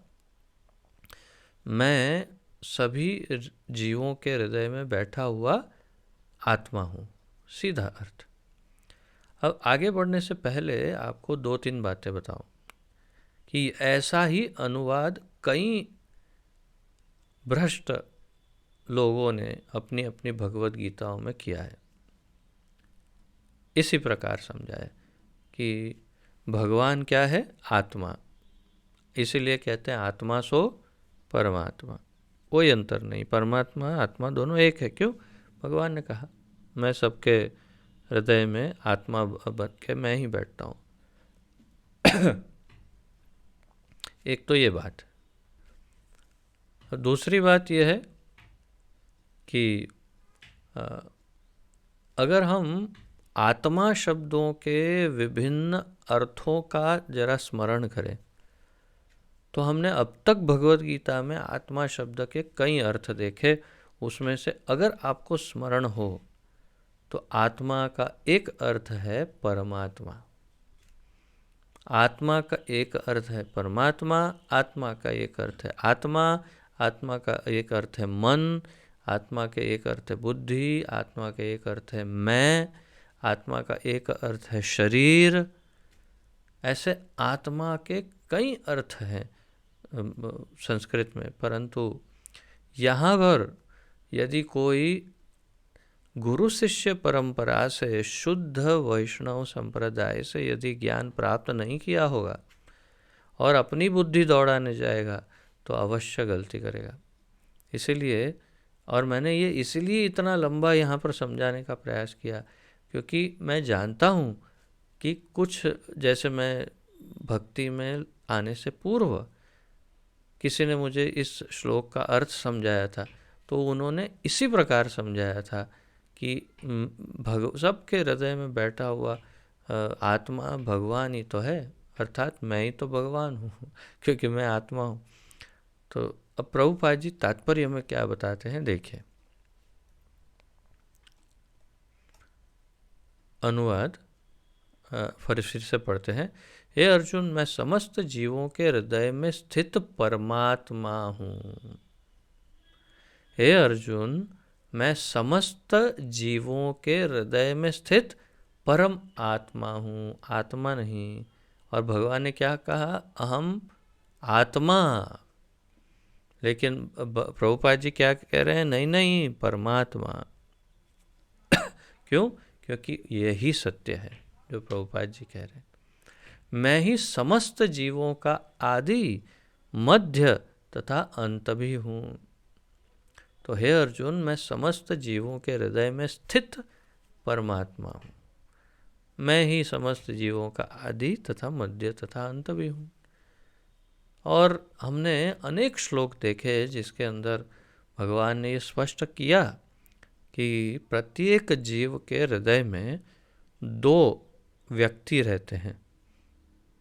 मैं सभी जीवों के हृदय में बैठा हुआ आत्मा हूँ, सीधा अर्थ। अब आगे बढ़ने से पहले आपको 2-3 बातें बताऊं कि ऐसा ही अनुवाद कई भ्रष्ट लोगों ने अपनी अपनी भगवत गीताओं में किया है। इसी प्रकार समझाया कि भगवान क्या है? आत्मा, इसीलिए कहते हैं आत्मा सो परमात्मा, कोई अंतर नहीं, परमात्मा आत्मा दोनों एक है। क्यों? भगवान ने कहा मैं सबके हृदय में आत्मा बन के मैं ही बैठता हूँ। एक तो ये बात। दूसरी बात यह है कि अगर हम आत्मा शब्दों के विभिन्न अर्थों का जरा स्मरण करें तो हमने अब तक भगवत गीता में आत्मा शब्द के कई अर्थ देखे। उसमें से अगर आपको स्मरण हो तो आत्मा का एक अर्थ है परमात्मा, आत्मा का एक अर्थ है परमात्मा, आत्मा का एक अर्थ है आत्मा, आत्मा का एक अर्थ है मन, आत्मा के एक अर्थ है बुद्धि, आत्मा के एक अर्थ है मैं, आत्मा का एक अर्थ है शरीर। ऐसे आत्मा के कई अर्थ हैं संस्कृत में, परंतु यहाँ पर यदि कोई गुरु शिष्य परंपरा से, शुद्ध वैष्णव संप्रदाय से यदि ज्ञान प्राप्त नहीं किया होगा और अपनी बुद्धि दौड़ाने जाएगा तो अवश्य गलती करेगा। इसीलिए, और मैंने ये इसलिए इतना लंबा यहाँ पर समझाने का प्रयास किया क्योंकि मैं जानता हूँ कि कुछ, जैसे मैं भक्ति में आने से पूर्व किसी ने मुझे इस श्लोक का अर्थ समझाया था, तो उन्होंने इसी प्रकार समझाया था कि सबके हृदय में बैठा हुआ आत्मा भगवान ही तो है, अर्थात मैं ही तो भगवान हूँ क्योंकि मैं आत्मा हूँ। तो अब प्रभुपाद जी तात्पर्य में क्या बताते हैं, देखिए। अनुवाद फिर से पढ़ते हैं। हे अर्जुन, मैं समस्त जीवों के हृदय में स्थित परमात्मा हूँ। हे अर्जुन, मैं समस्त जीवों के हृदय में स्थित परम आत्मा हूँ, आत्मा नहीं। और भगवान ने क्या कहा, अहम आत्मा। लेकिन प्रभुपाद जी क्या कह रहे हैं, नहीं नहीं, परमात्मा। क्यों? क्योंकि यही सत्य है जो प्रभुपाद जी कह रहे हैं। मैं ही समस्त जीवों का आदि, मध्य तथा अंत भी हूँ। तो हे अर्जुन, मैं समस्त जीवों के हृदय में स्थित परमात्मा हूँ। मैं ही समस्त जीवों का आदि तथा मध्य तथा अंत भी हूँ। और हमने अनेक श्लोक देखे जिसके अंदर भगवान ने ये स्पष्ट किया कि प्रत्येक जीव के हृदय में दो व्यक्ति रहते हैं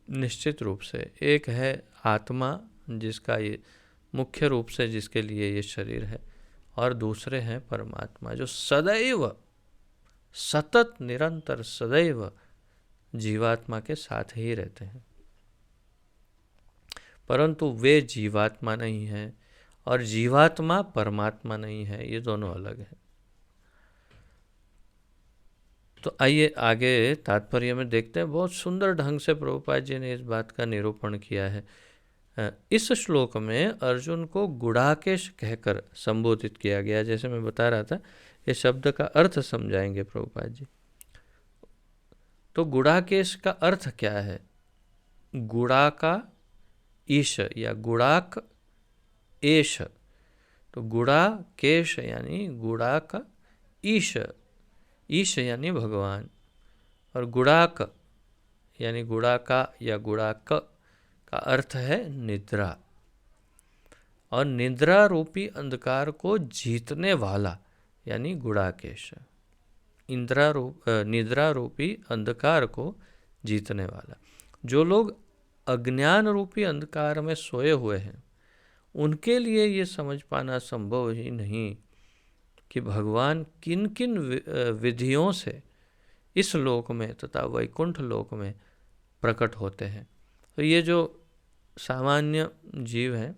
निश्चित रूप से। एक है आत्मा, जिसका ये मुख्य रूप से जिसके लिए ये शरीर है, और दूसरे हैं परमात्मा, जो सदैव, सतत, निरंतर, सदैव जीवात्मा के साथ ही रहते हैं। परंतु वे जीवात्मा नहीं है और जीवात्मा परमात्मा नहीं है, ये दोनों अलग हैं। तो आइए आगे तात्पर्य में देखते हैं। बहुत सुंदर ढंग से प्रभुपाद जी ने इस बात का निरूपण किया है। इस श्लोक में अर्जुन को गुड़ाकेश कहकर संबोधित किया गया। जैसे मैं बता रहा था, ये शब्द का अर्थ समझाएंगे प्रभुपाद जी। तो गुड़ाकेश का अर्थ क्या है? गुड़ा का ईश या गुड़ाक एश। तो गुड़ा केश यानी गुड़ा का ईश, ईश यानी भगवान, और गुड़ाक यानी गुड़ाका या गुड़ाक का अर्थ है निद्रा। और निद्रा रूपी अंधकार को जीतने वाला यानी गुड़ाकेश। निद्रा रूपी अंधकार को जीतने वाला। जो लोग अज्ञान रूपी अंधकार में सोए हुए हैं, उनके लिए ये समझ पाना संभव ही नहीं कि भगवान किन किन विधियों से इस लोक में तथा वैकुंठ लोक में प्रकट होते हैं। तो ये जो सामान्य जीव हैं,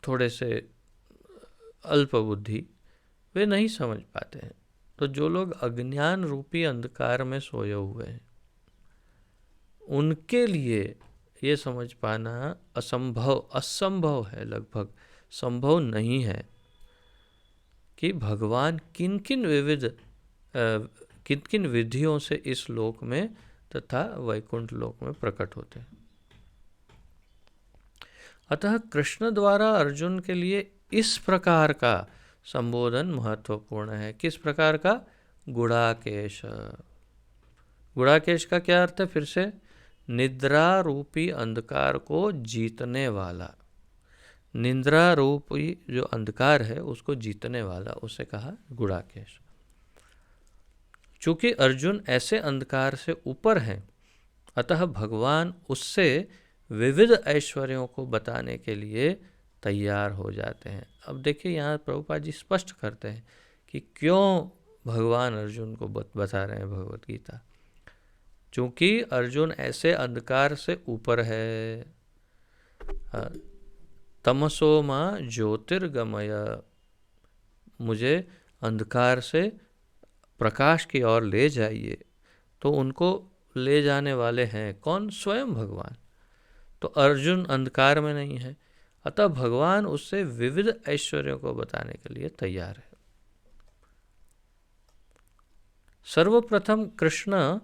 थोड़े से अल्प बुद्धि, वे नहीं समझ पाते हैं। तो जो लोग अज्ञान रूपी अंधकार में सोए हुए हैं, उनके लिए ये समझ पाना असंभव है, लगभग संभव नहीं है कि भगवान किन किन विधियों से इस लोक में तथा वैकुंठ लोक में प्रकट होते हैं। अतः कृष्ण द्वारा अर्जुन के लिए इस प्रकार का संबोधन महत्वपूर्ण है। किस प्रकार का? गुड़ाकेश। गुड़ाकेश का क्या अर्थ है? फिर से, निद्रा रूपी अंधकार को जीतने वाला। निद्रा रूपी जो अंधकार है उसको जीतने वाला, उसे कहा गुड़ाकेश। चूंकि अर्जुन ऐसे अंधकार से ऊपर हैं, अतः भगवान उससे विविध ऐश्वर्यों को बताने के लिए तैयार हो जाते हैं। अब देखिए, यहाँ प्रभुपाद जी स्पष्ट करते हैं कि क्यों भगवान अर्जुन को बता रहे हैं भगवत गीता। चूंकि अर्जुन ऐसे अंधकार से ऊपर है, तमसो माँ ज्योतिर्गमय, मुझे अंधकार से प्रकाश की ओर ले जाइए। तो उनको ले जाने वाले हैं कौन? स्वयं भगवान। तो अर्जुन अंधकार में नहीं है, अतः भगवान उससे विविध ऐश्वर्यों को बताने के लिए तैयार है। सर्वप्रथम कृष्ण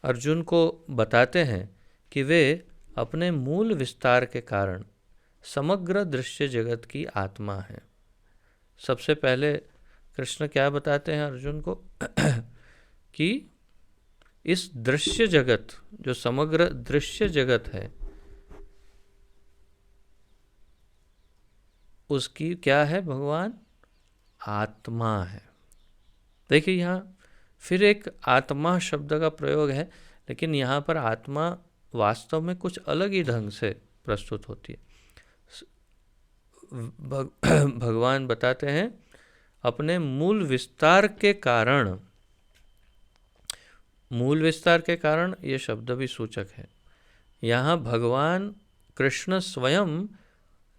अर्जुन को बताते हैं कि वे अपने मूल विस्तार के कारण समग्र दृश्य जगत की आत्मा हैं। सबसे पहले कृष्ण क्या बताते हैं अर्जुन को कि इस दृश्य जगत, जो समग्र दृश्य जगत है, उसकी क्या है? भगवान आत्मा है। देखिए यहाँ फिर एक आत्मा शब्द का प्रयोग है, लेकिन यहाँ पर आत्मा वास्तव में कुछ अलग ही ढंग से प्रस्तुत होती है। भगवान बताते हैं अपने मूल विस्तार के कारण। मूल विस्तार के कारण ये शब्द भी सूचक है। यहाँ भगवान कृष्ण स्वयं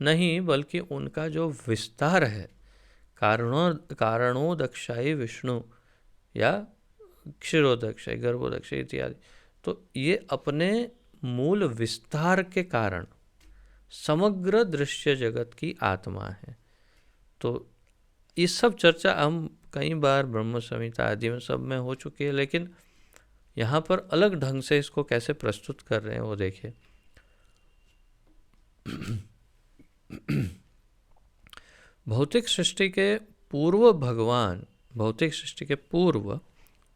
नहीं, बल्कि उनका जो विस्तार है, कारणोदक्षाई विष्णु या क्षीरोदक्षाई, गर्भोदक्षाई इत्यादि, तो ये अपने मूल विस्तार के कारण समग्र दृश्य जगत की आत्मा है। तो ये सब चर्चा हम कई बार ब्रह्म संहिता आदि में सब में हो चुकी है, लेकिन यहाँ पर अलग ढंग से इसको कैसे प्रस्तुत कर रहे हैं वो देखिए। भौतिक सृष्टि के पूर्व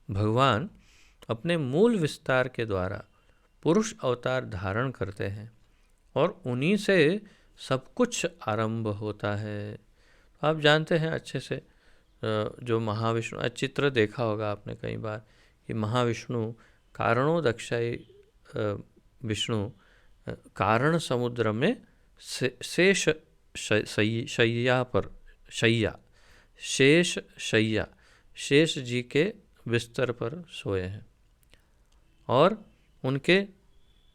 भगवान अपने मूल विस्तार के द्वारा पुरुष अवतार धारण करते हैं और उन्हीं से सब कुछ आरंभ होता है। आप जानते हैं अच्छे से, जो महाविष्णु चित्र देखा होगा आपने कई बार कि महाविष्णु कारणोदक्षाई विष्णु कारण समुद्र में शेष शैया शेष जी के बिस्तर पर सोए हैं और उनके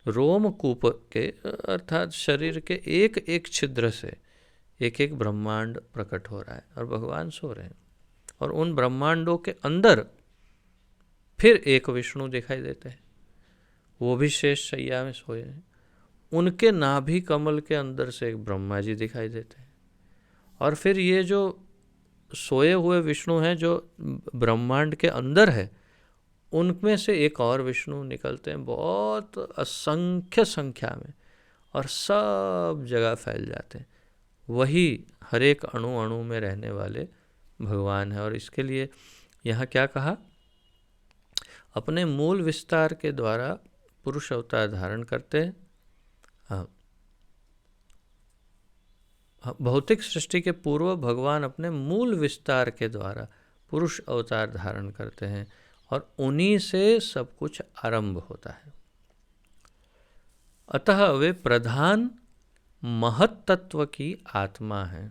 रोमकूप के अर्थात शरीर के एक एक छिद्र से एक एक ब्रह्मांड प्रकट हो रहा है और भगवान सो रहे हैं। और उन ब्रह्मांडों के अंदर फिर एक विष्णु दिखाई देते हैं, वो भी शेष शैया में सोए हैं। उनके नाभि कमल के अंदर से एक ब्रह्मा जी दिखाई देते हैं। और फिर ये जो सोए हुए विष्णु हैं जो ब्रह्मांड के अंदर है, उनमें से एक और विष्णु निकलते हैं बहुत असंख्य संख्या में और सब जगह फैल जाते हैं। वही हर एक अणु अणु में रहने वाले भगवान है। और इसके लिए यहाँ क्या कहा? अपने मूल विस्तार के द्वारा पुरुष अवतार धारण करते हैं। हाँ, भौतिक सृष्टि के पूर्व भगवान अपने मूल विस्तार के द्वारा पुरुष अवतार धारण करते हैं और उन्हीं से सब कुछ आरंभ होता है। अतः वे प्रधान महत तत्व की आत्मा है।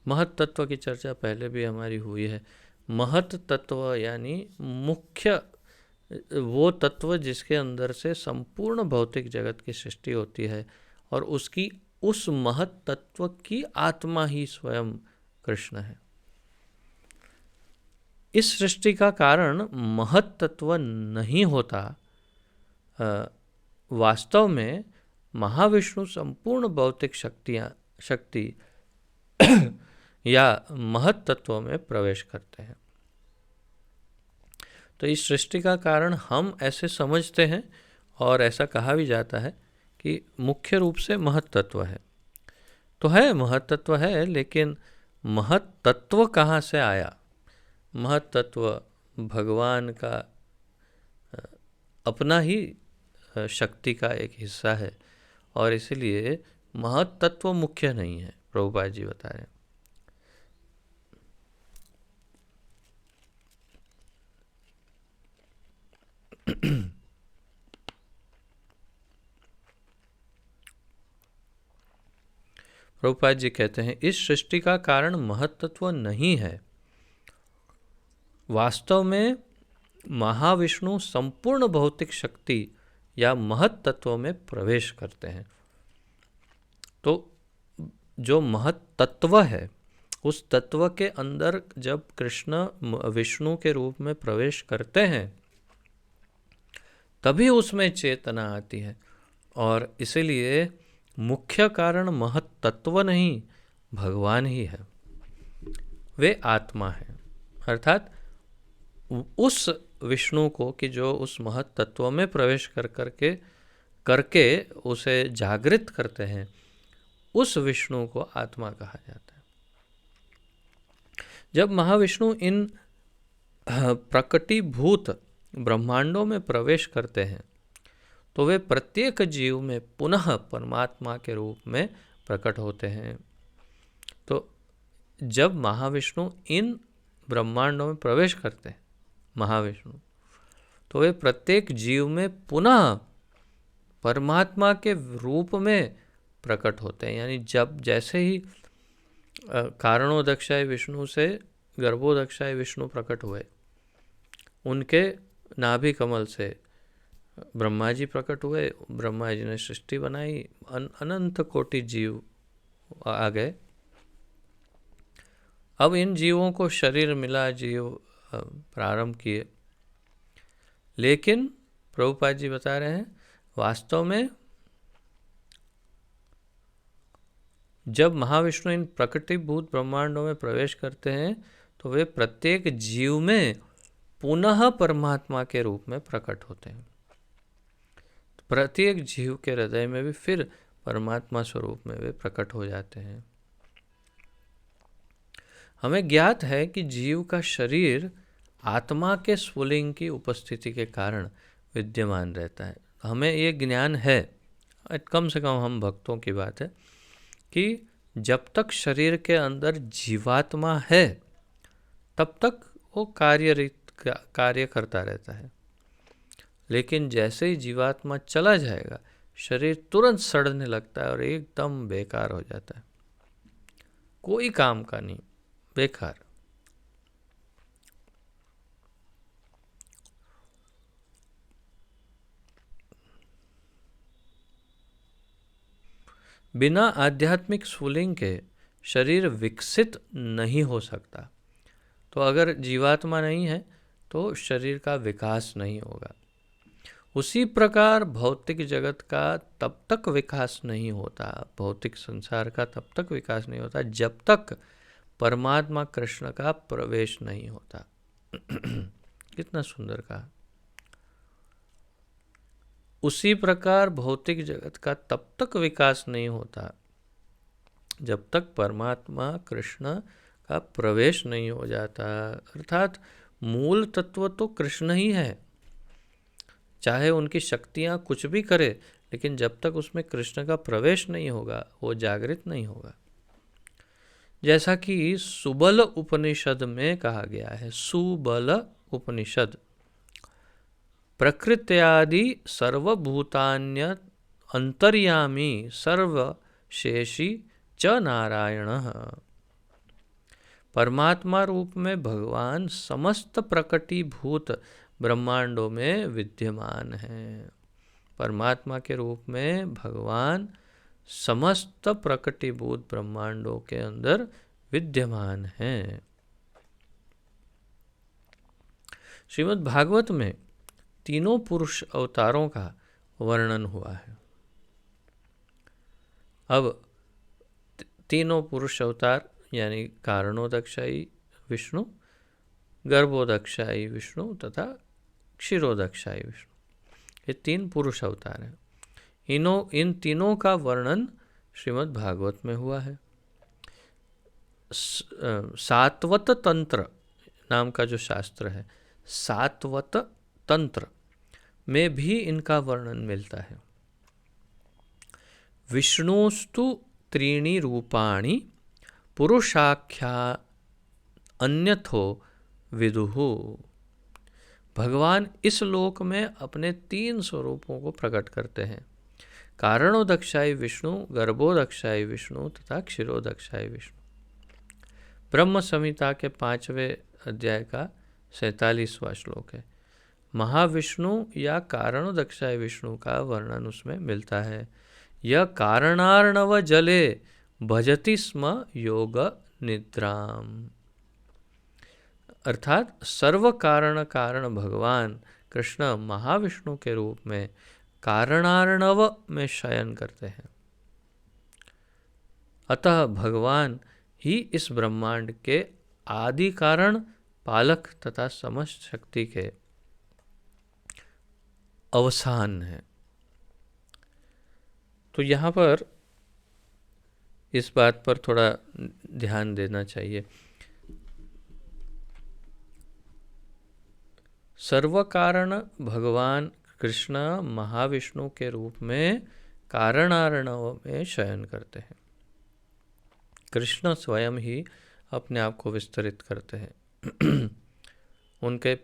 महत तत्व की चर्चा पहले भी हमारी हुई है। महत तत्व यानी मुख्य वो तत्व जिसके अंदर से संपूर्ण भौतिक जगत की सृष्टि होती है और उस महत तत्व की आत्मा ही स्वयं कृष्ण है। इस सृष्टि का कारण महत तत्व नहीं होता। वास्तव में महाविष्णु संपूर्ण भौतिक शक्ति या महत तत्व में प्रवेश करते हैं। तो इस सृष्टि का कारण हम ऐसे समझते हैं और ऐसा कहा भी जाता है कि मुख्य रूप से महत तत्व है। तो है, महत तत्व है, लेकिन महत तत्व कहाँ से आया? महत तत्व भगवान का अपना ही शक्ति का एक हिस्सा है और इसलिए महत तत्व मुख्य नहीं है, प्रभुपाद जी बता रहे हैं। प्रभुपाद जी कहते हैं इस सृष्टि का कारण महत तत्व नहीं है। वास्तव में महाविष्णु संपूर्ण भौतिक शक्ति या महत तत्व में प्रवेश करते हैं। तो जो महत तत्व है, उस तत्व के अंदर जब कृष्ण विष्णु के रूप में प्रवेश करते हैं तभी उसमें चेतना आती है। और इसीलिए मुख्य कारण महत तत्व नहीं, भगवान ही है, वे आत्मा है। अर्थात उस विष्णु को कि जो उस महत तत्व में प्रवेश करके उसे जागृत करते हैं, उस विष्णु को आत्मा कहा जाता है। जब महाविष्णु इन प्रकटीभूत ब्रह्मांडों में प्रवेश करते हैं तो वे प्रत्येक जीव में पुनः परमात्मा के रूप में प्रकट होते हैं। तो जब महाविष्णु इन ब्रह्मांडों में प्रवेश करते हैं महाविष्णु, तो वे प्रत्येक जीव में पुनः परमात्मा के रूप में प्रकट होते हैं। यानी जब जैसे ही कारणोदक्षाय विष्णु से गर्भोदक्षाय विष्णु प्रकट हुए, उनके नाभि कमल से ब्रह्मा जी प्रकट हुए, ब्रह्मा जी ने सृष्टि बनाई, अनंत कोटि जीव आ गए। अब इन जीवों को शरीर मिला, जीव प्रारंभ किए, लेकिन प्रभुपाद जी बता रहे हैं वास्तव में जब महाविष्णु इन प्रकटीभूत ब्रह्मांडों में प्रवेश करते हैं तो वे प्रत्येक जीव में पुनः परमात्मा के रूप में प्रकट होते हैं। प्रत्येक जीव के हृदय में भी फिर परमात्मा स्वरूप में वे प्रकट हो जाते हैं। हमें ज्ञात है कि जीव का शरीर आत्मा के स्फुलिंग की उपस्थिति के कारण विद्यमान रहता है। हमें ये ज्ञान है, कम से कम हम भक्तों की बात है, कि जब तक शरीर के अंदर जीवात्मा है तब तक वो कार्य करता रहता है। लेकिन जैसे ही जीवात्मा चला जाएगा, शरीर तुरंत सड़ने लगता है और एकदम बेकार हो जाता है, कोई काम का नहीं, बेकार। बिना आध्यात्मिक स्फुलिंग के शरीर विकसित नहीं हो सकता। तो अगर जीवात्मा नहीं है तो शरीर का विकास नहीं होगा। उसी प्रकार भौतिक जगत का तब तक विकास नहीं होता, भौतिक संसार का तब तक विकास नहीं होता जब तक परमात्मा कृष्ण का प्रवेश नहीं होता। कितना सुंदर कहा। उसी प्रकार भौतिक जगत का तब तक विकास नहीं होता जब तक परमात्मा कृष्ण का प्रवेश नहीं हो जाता। अर्थात मूल तत्व तो कृष्ण ही है, चाहे उनकी शक्तियां कुछ भी करे, लेकिन जब तक उसमें कृष्ण का प्रवेश नहीं होगा वो जागृत नहीं होगा। जैसा कि सुबल उपनिषद में कहा गया है, सुबल उपनिषद, प्रकृत्यादि सर्वभूतान्य अंतर्यामी सर्वशेषी च नारायणः। परमात्मा रूप में भगवान समस्त प्रकटीभूत ब्रह्मांडों में विद्यमान है। परमात्मा के रूप में भगवान समस्त प्रकटीभूत ब्रह्मांडों के अंदर विद्यमान है। श्रीमद् भागवत में तीनों पुरुष अवतारों का वर्णन हुआ है। अब तीनों पुरुष अवतार यानी कारणोदक्षाई विष्णु, गर्भोदक्षाई विष्णु तथा क्षीरोदक्षाई विष्णु, ये तीन पुरुष अवतार हैं। इन तीनों का वर्णन श्रीमद् भागवत में हुआ है। सात्वत तंत्र नाम का जो शास्त्र है, सात्वत तंत्र में भी इनका वर्णन मिलता है। विष्णुस्तु त्रीणि रूपाणि पुरुषाख्या अन्यथो विदुहु। भगवान इस लोक में अपने तीन स्वरूपों को प्रकट करते हैं, कारणोदक्षाई विष्णु, गर्भोदक्षाई विष्णु तथा क्षीरोदक्षाई विष्णु। ब्रह्म संहिता के 5वें अध्याय का 47वां श्लोक है। महाविष्णु या कारणोदक्षाय विष्णु का वर्णन उसमें मिलता है। यह कारणार्णव जले भजति स्म योग निद्राम। अर्थात सर्व कारण कारण भगवान कृष्ण महाविष्णु के रूप में कारणार्णव में शयन करते हैं। अतः भगवान ही इस ब्रह्मांड के आदि कारण, पालक तथा समस्त शक्ति के अवसान है। तो यहाँ पर इस बात पर थोड़ा ध्यान देना चाहिए। सर्व कारण भगवान कृष्ण महाविष्णु के रूप में कारणार्णव में शयन करते हैं। कृष्ण स्वयं ही अपने आप को विस्तरित करते हैं। उनके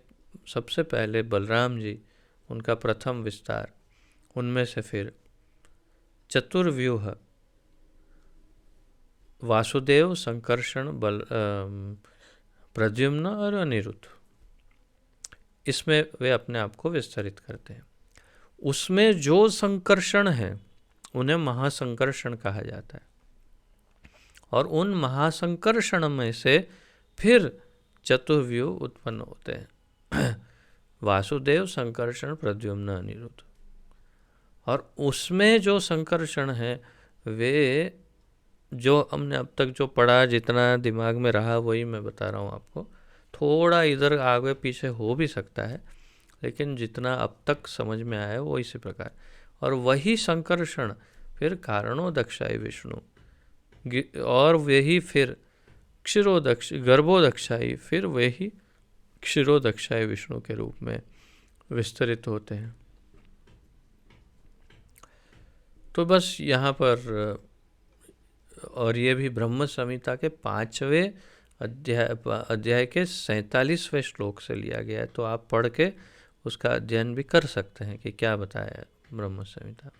सबसे पहले बलराम जी, उनका प्रथम विस्तार, उनमें से फिर चतुर्व्यूह वासुदेव, संकर्षण, प्रद्युम्न और अनिरुद्ध, इसमें वे अपने आप को विस्तरित करते हैं। उसमें जो संकर्षण है उन्हें महासंकर्षण कहा जाता है, और उन महासंकर्षण में से फिर चतुर्व्यूह उत्पन्न होते हैं, वासुदेव, संकर्षण, प्रद्युम्न, अनिरुद्ध। और उसमें जो संकर्षण है वे, जो हमने अब तक जो पढ़ा, जितना दिमाग में रहा वही मैं बता रहा हूँ आपको। थोड़ा इधर आगे पीछे हो भी सकता है, लेकिन जितना अब तक समझ में आया वो इसी प्रकार। और वही संकर्षण फिर कारणोदक्षाई विष्णु, और वही फिर गर्भोदक्षाई, फिर वही क्षीरोदक्षाई विष्णु के रूप में विस्तरित होते हैं। तो बस यहाँ पर, और ये भी ब्रह्म संहिता के 5वें अध्याय के 47वें श्लोक से लिया गया है। तो आप पढ़ के उसका अध्ययन भी कर सकते हैं कि क्या बताया है ब्रह्म संहिता।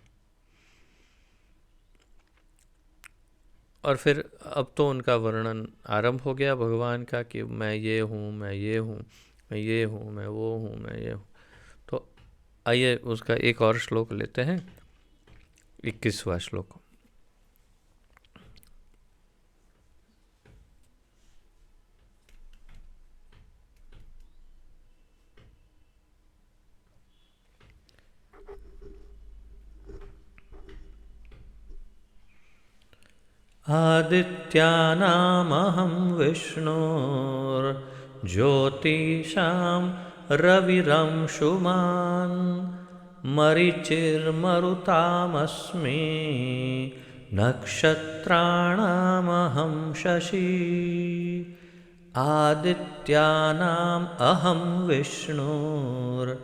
और फिर अब तो उनका वर्णन आरंभ हो गया भगवान का, कि मैं ये हूँ, मैं ये हूँ, मैं ये हूँ, मैं वो हूँ, मैं ये हूँ। तो आइए उसका एक और श्लोक लेते हैं, 21वां श्लोक। आदित्यानामहं विष्णुर्ज्योतिषां रविरंशुमान् मरीचिर्मरुतामस्मि नक्षत्राणामहं शशि। आदित्यानाम् अहं विष्णुर्ज्योतिषां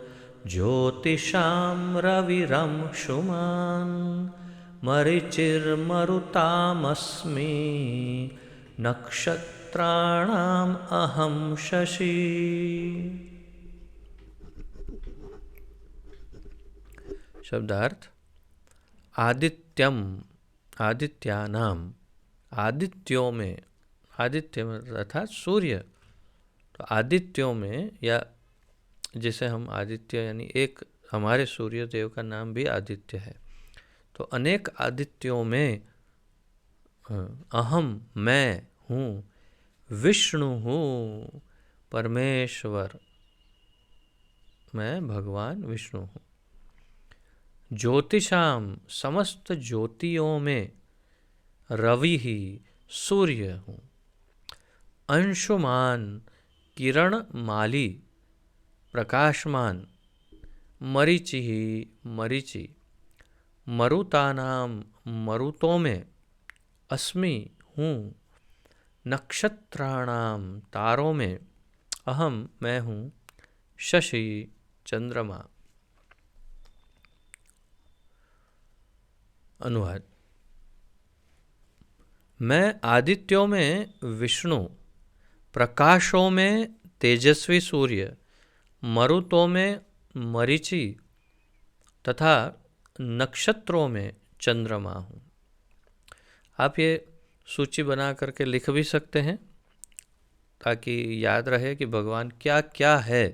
रविरंशुमान् मरीचिर्मरुतामस्मि नक्षत्राणाम् अहं शशि। शब्दार्थ: आदित्यम, आदित्यानाम, आदित्यों में, आदित्य अर्थात सूर्य। तो आदित्यों में, या जिसे हम आदित्य यानी एक हमारे सूर्य देव का नाम भी आदित्य है। तो अनेक आदित्यों में अहम, मैं हूँ, विष्णु हूँ, परमेश्वर, मैं भगवान विष्णु हूँ। ज्योतिषाम, समस्त ज्योतियों में, रवि ही, सूर्य हूँ। अंशुमान, किरण माली, प्रकाशमान, मरीचि ही, मरीचि। मरुतानाम, मरुतों में, अस्मि हूँ। नक्षत्राणाम, तारों में, अहम मैं हूँ, शशि चंद्रमा। अनुवाद: मैं आदित्यों में विष्णु, प्रकाशों में तेजस्वी सूर्य, मरुतों में मरीचि तथा नक्षत्रों में चंद्रमा हूँ। आप ये सूची बना करके लिख भी सकते हैं ताकि याद रहे कि भगवान क्या क्या है।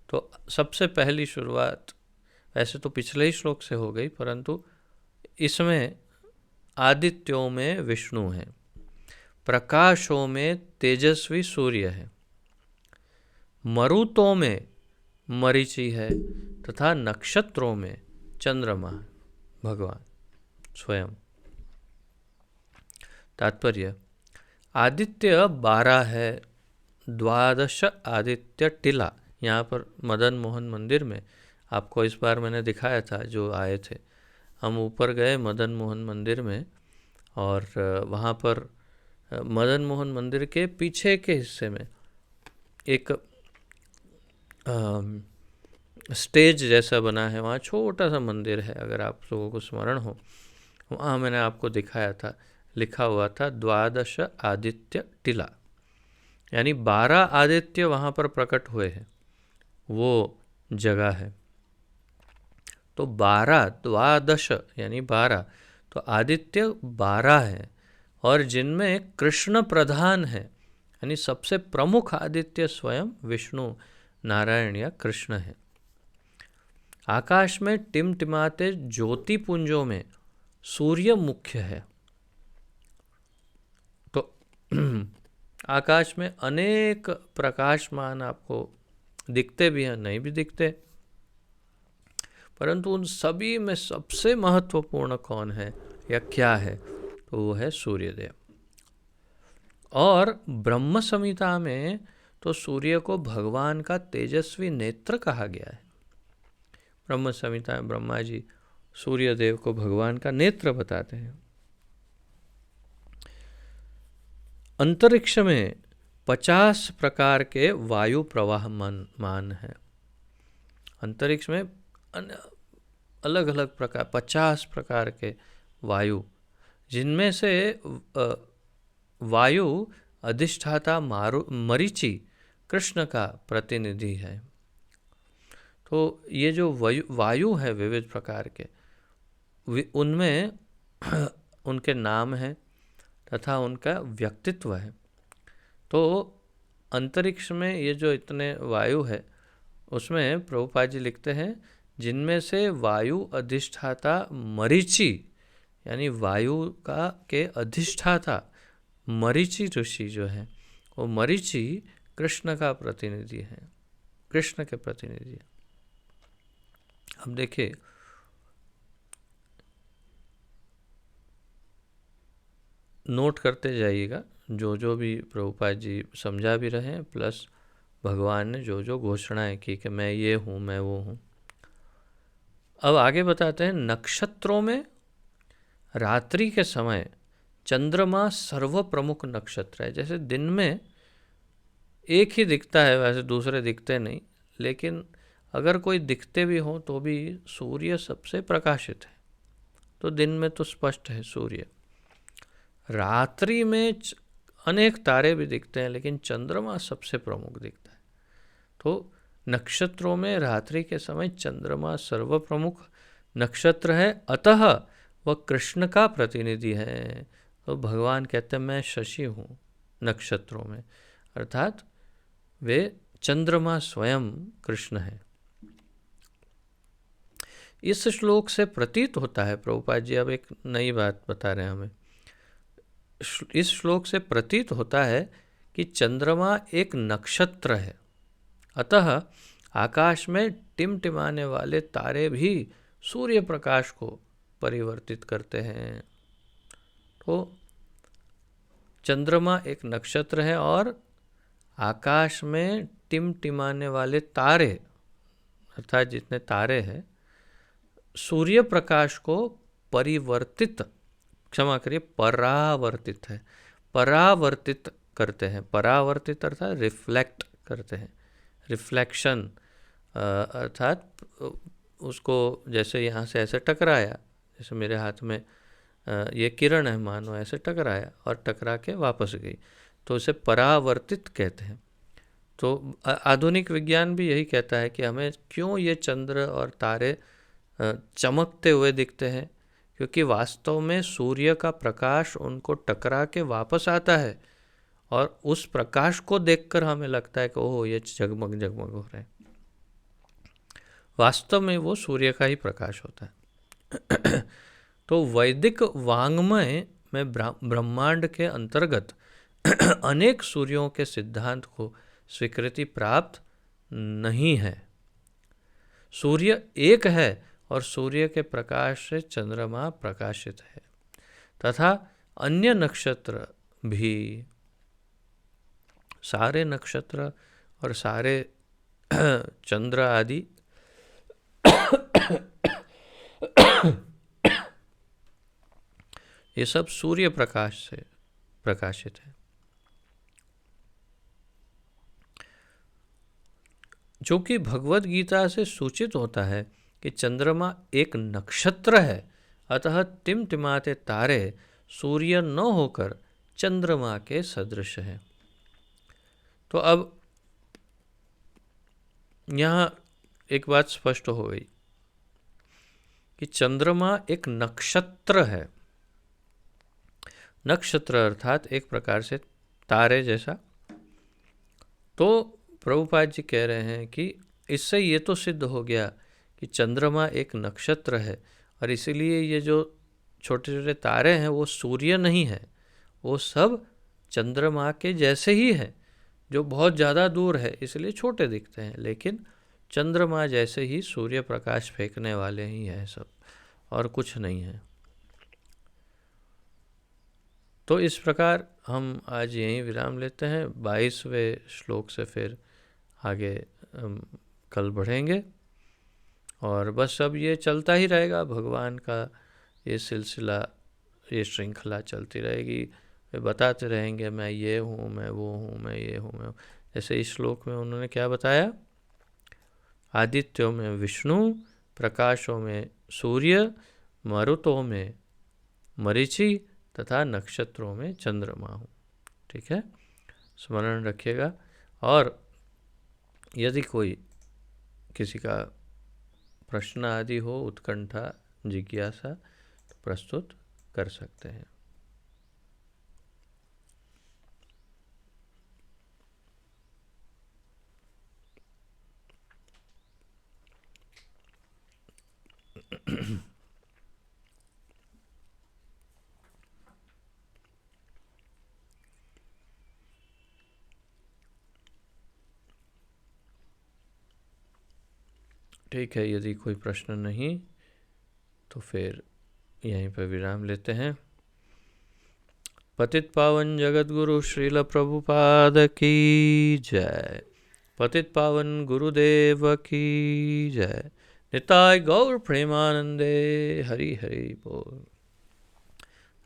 तो सबसे पहली शुरुआत वैसे तो पिछले ही श्लोक से हो गई, परंतु इसमें आदित्यों में विष्णु है, प्रकाशों में तेजस्वी सूर्य है, मरुतों में मरीचि है तथा नक्षत्रों में चंद्रमा है, भगवान स्वयं। तात्पर्य, आदित्य 12 है, 12 आदित्य टिला। यहाँ पर मदन मोहन मंदिर में आपको इस बार मैंने दिखाया था, जो आए थे, हम ऊपर गए मदन मोहन मंदिर में, और वहाँ पर मदन मोहन मंदिर के पीछे के हिस्से में एक स्टेज जैसा बना है, वहाँ छोटा सा मंदिर है, अगर आप लोगों को स्मरण हो, वहाँ मैंने आपको दिखाया था, लिखा हुआ था 12 आदित्य टिला, यानी 12 आदित्य वहाँ पर प्रकट हुए हैं, वो जगह है। तो 12 यानी 12, तो आदित्य 12 है, और जिनमें कृष्ण प्रधान है, यानी सबसे प्रमुख आदित्य स्वयं विष्णु नारायण या कृष्ण है। आकाश में टिमटिमाते ज्योति पुंजों में सूर्य मुख्य है। तो आकाश में अनेक प्रकाशमान आपको दिखते भी हैं, नहीं भी दिखते, परंतु उन सभी में सबसे महत्वपूर्ण कौन है या क्या है, तो वो है सूर्यदेव। और ब्रह्म संहिता में तो सूर्य को भगवान का तेजस्वी नेत्र कहा गया है। ब्रह्म संहिता में ब्रह्मा जी सूर्यदेव को भगवान का नेत्र बताते हैं। अंतरिक्ष में 50 प्रकार के वायु प्रवाहमान है। अंतरिक्ष में अलग अलग प्रकार 50 प्रकार के वायु, जिनमें से वायु अधिष्ठाता मरीचि कृष्ण का प्रतिनिधि है। तो ये जो वायु है विविध प्रकार के, उनमें उनके नाम हैं तथा उनका व्यक्तित्व है। तो अंतरिक्ष में ये जो इतने वायु है, उसमें प्रभुपाद जी लिखते हैं, जिनमें से वायु अधिष्ठाता मरीचि, यानी वायु के अधिष्ठाता मरीचि ऋषि जो है, वो मरीचि कृष्ण का प्रतिनिधि है, कृष्ण के प्रतिनिधि है। अब देखिए, नोट करते जाइएगा जो जो भी प्रभुपाद जी समझा भी रहे हैं, प्लस भगवान ने जो जो घोषणाएं की कि मैं ये हूँ, मैं वो हूँ। अब आगे बताते हैं, नक्षत्रों में रात्रि के समय चंद्रमा सर्व प्रमुख नक्षत्र है। जैसे दिन में एक ही दिखता है, वैसे दूसरे दिखते नहीं, लेकिन अगर कोई दिखते भी हो तो भी सूर्य सबसे प्रकाशित है, तो दिन में तो स्पष्ट है सूर्य। रात्रि में अनेक तारे भी दिखते हैं, लेकिन चंद्रमा सबसे प्रमुख दिखता है। तो नक्षत्रों में रात्रि के समय चंद्रमा सर्व प्रमुख नक्षत्र है, अतः वह कृष्ण का प्रतिनिधि है। तो भगवान कहते हैं मैं शशि हूँ नक्षत्रों में, अर्थात वे चंद्रमा स्वयं कृष्ण है। इस श्लोक से प्रतीत होता है, प्रभुपाद जी अब एक नई बात बता रहे हैं हमें, इस श्लोक से प्रतीत होता है कि चंद्रमा एक नक्षत्र है, अतः आकाश में टिमटिमाने वाले तारे भी सूर्य प्रकाश को परिवर्तित करते हैं। तो चंद्रमा एक नक्षत्र है और आकाश में टिमटिमाने वाले तारे, अर्थात जितने तारे हैं, सूर्य प्रकाश को परिवर्तित, क्षमा करिए, परावर्तित है, परावर्तित करते हैं। परावर्तित अर्थात रिफ्लेक्ट करते हैं, रिफ्लेक्शन अर्थात उसको जैसे यहाँ से ऐसे टकराया, जैसे मेरे हाथ में ये किरण है मानो, ऐसे टकराया और टकरा के वापस गई, तो उसे परावर्तित कहते हैं। तो आधुनिक विज्ञान भी यही कहता है कि हमें क्यों ये चंद्र और तारे चमकते हुए दिखते हैं, क्योंकि वास्तव में सूर्य का प्रकाश उनको टकरा के वापस आता है और उस प्रकाश को देखकर हमें लगता है कि ओह ये जगमग जगमग हो रहे हैं। वास्तव में वो सूर्य का ही प्रकाश होता है। तो वैदिक वाङ्मय में ब्रह्मांड के अंतर्गत अनेक सूर्यों के सिद्धांत को स्वीकृति प्राप्त नहीं है। सूर्य एक है और सूर्य के प्रकाश से चंद्रमा प्रकाशित है तथा अन्य नक्षत्र भी, सारे नक्षत्र और सारे चंद्र आदि ये सब सूर्य प्रकाश से प्रकाशित है। जो कि भगवत गीता से सूचित होता है कि चंद्रमा एक नक्षत्र है, अतः टिमटिमाते तारे सूर्य न होकर चंद्रमा के सदृश है। तो अब यहाँ एक बात स्पष्ट हो गई कि चंद्रमा एक नक्षत्र है। नक्षत्र अर्थात एक प्रकार से तारे जैसा। तो प्रभुपाद जी कह रहे हैं कि इससे ये तो सिद्ध हो गया कि चंद्रमा एक नक्षत्र है और इसीलिए ये जो छोटे छोटे तारे हैं वो सूर्य नहीं है, वो सब चंद्रमा के जैसे ही हैं, जो बहुत ज़्यादा दूर है इसलिए छोटे दिखते हैं, लेकिन चंद्रमा जैसे ही सूर्य प्रकाश फेंकने वाले ही हैं सब, और कुछ नहीं है। तो इस प्रकार हम आज यहीं विराम लेते हैं। 22वें श्लोक से फिर आगे कल बढ़ेंगे और बस अब ये चलता ही रहेगा। भगवान का ये सिलसिला, ये श्रृंखला चलती रहेगी। वे बताते रहेंगे मैं ये हूँ, मैं वो हूँ, मैं ये हूँ, मैं। जैसे इस श्लोक में उन्होंने क्या बताया, आदित्यों में विष्णु, प्रकाशों में सूर्य, मरुतों में मरीचि तथा नक्षत्रों में चंद्रमा हूँ। ठीक है, स्मरण रखिएगा। और यदि कोई किसी का प्रश्न आदि हो, उत्कंठा, जिज्ञासा, तो प्रस्तुत कर सकते हैं। ठीक है, यदि कोई प्रश्न नहीं तो फिर यहीं पर विराम लेते हैं। पतित पावन जगत गुरु श्रील प्रभुपाद की जय। पतित पावन गुरुदेव की जय। निताय गौर प्रेमानंदे। हरि हरि बोल।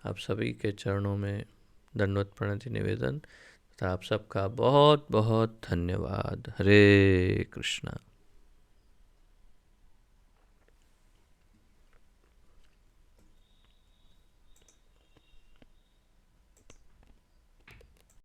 आप सभी के चरणों में दंडवत प्रणति निवेदन तथा आप सबका बहुत बहुत धन्यवाद। हरे कृष्णा।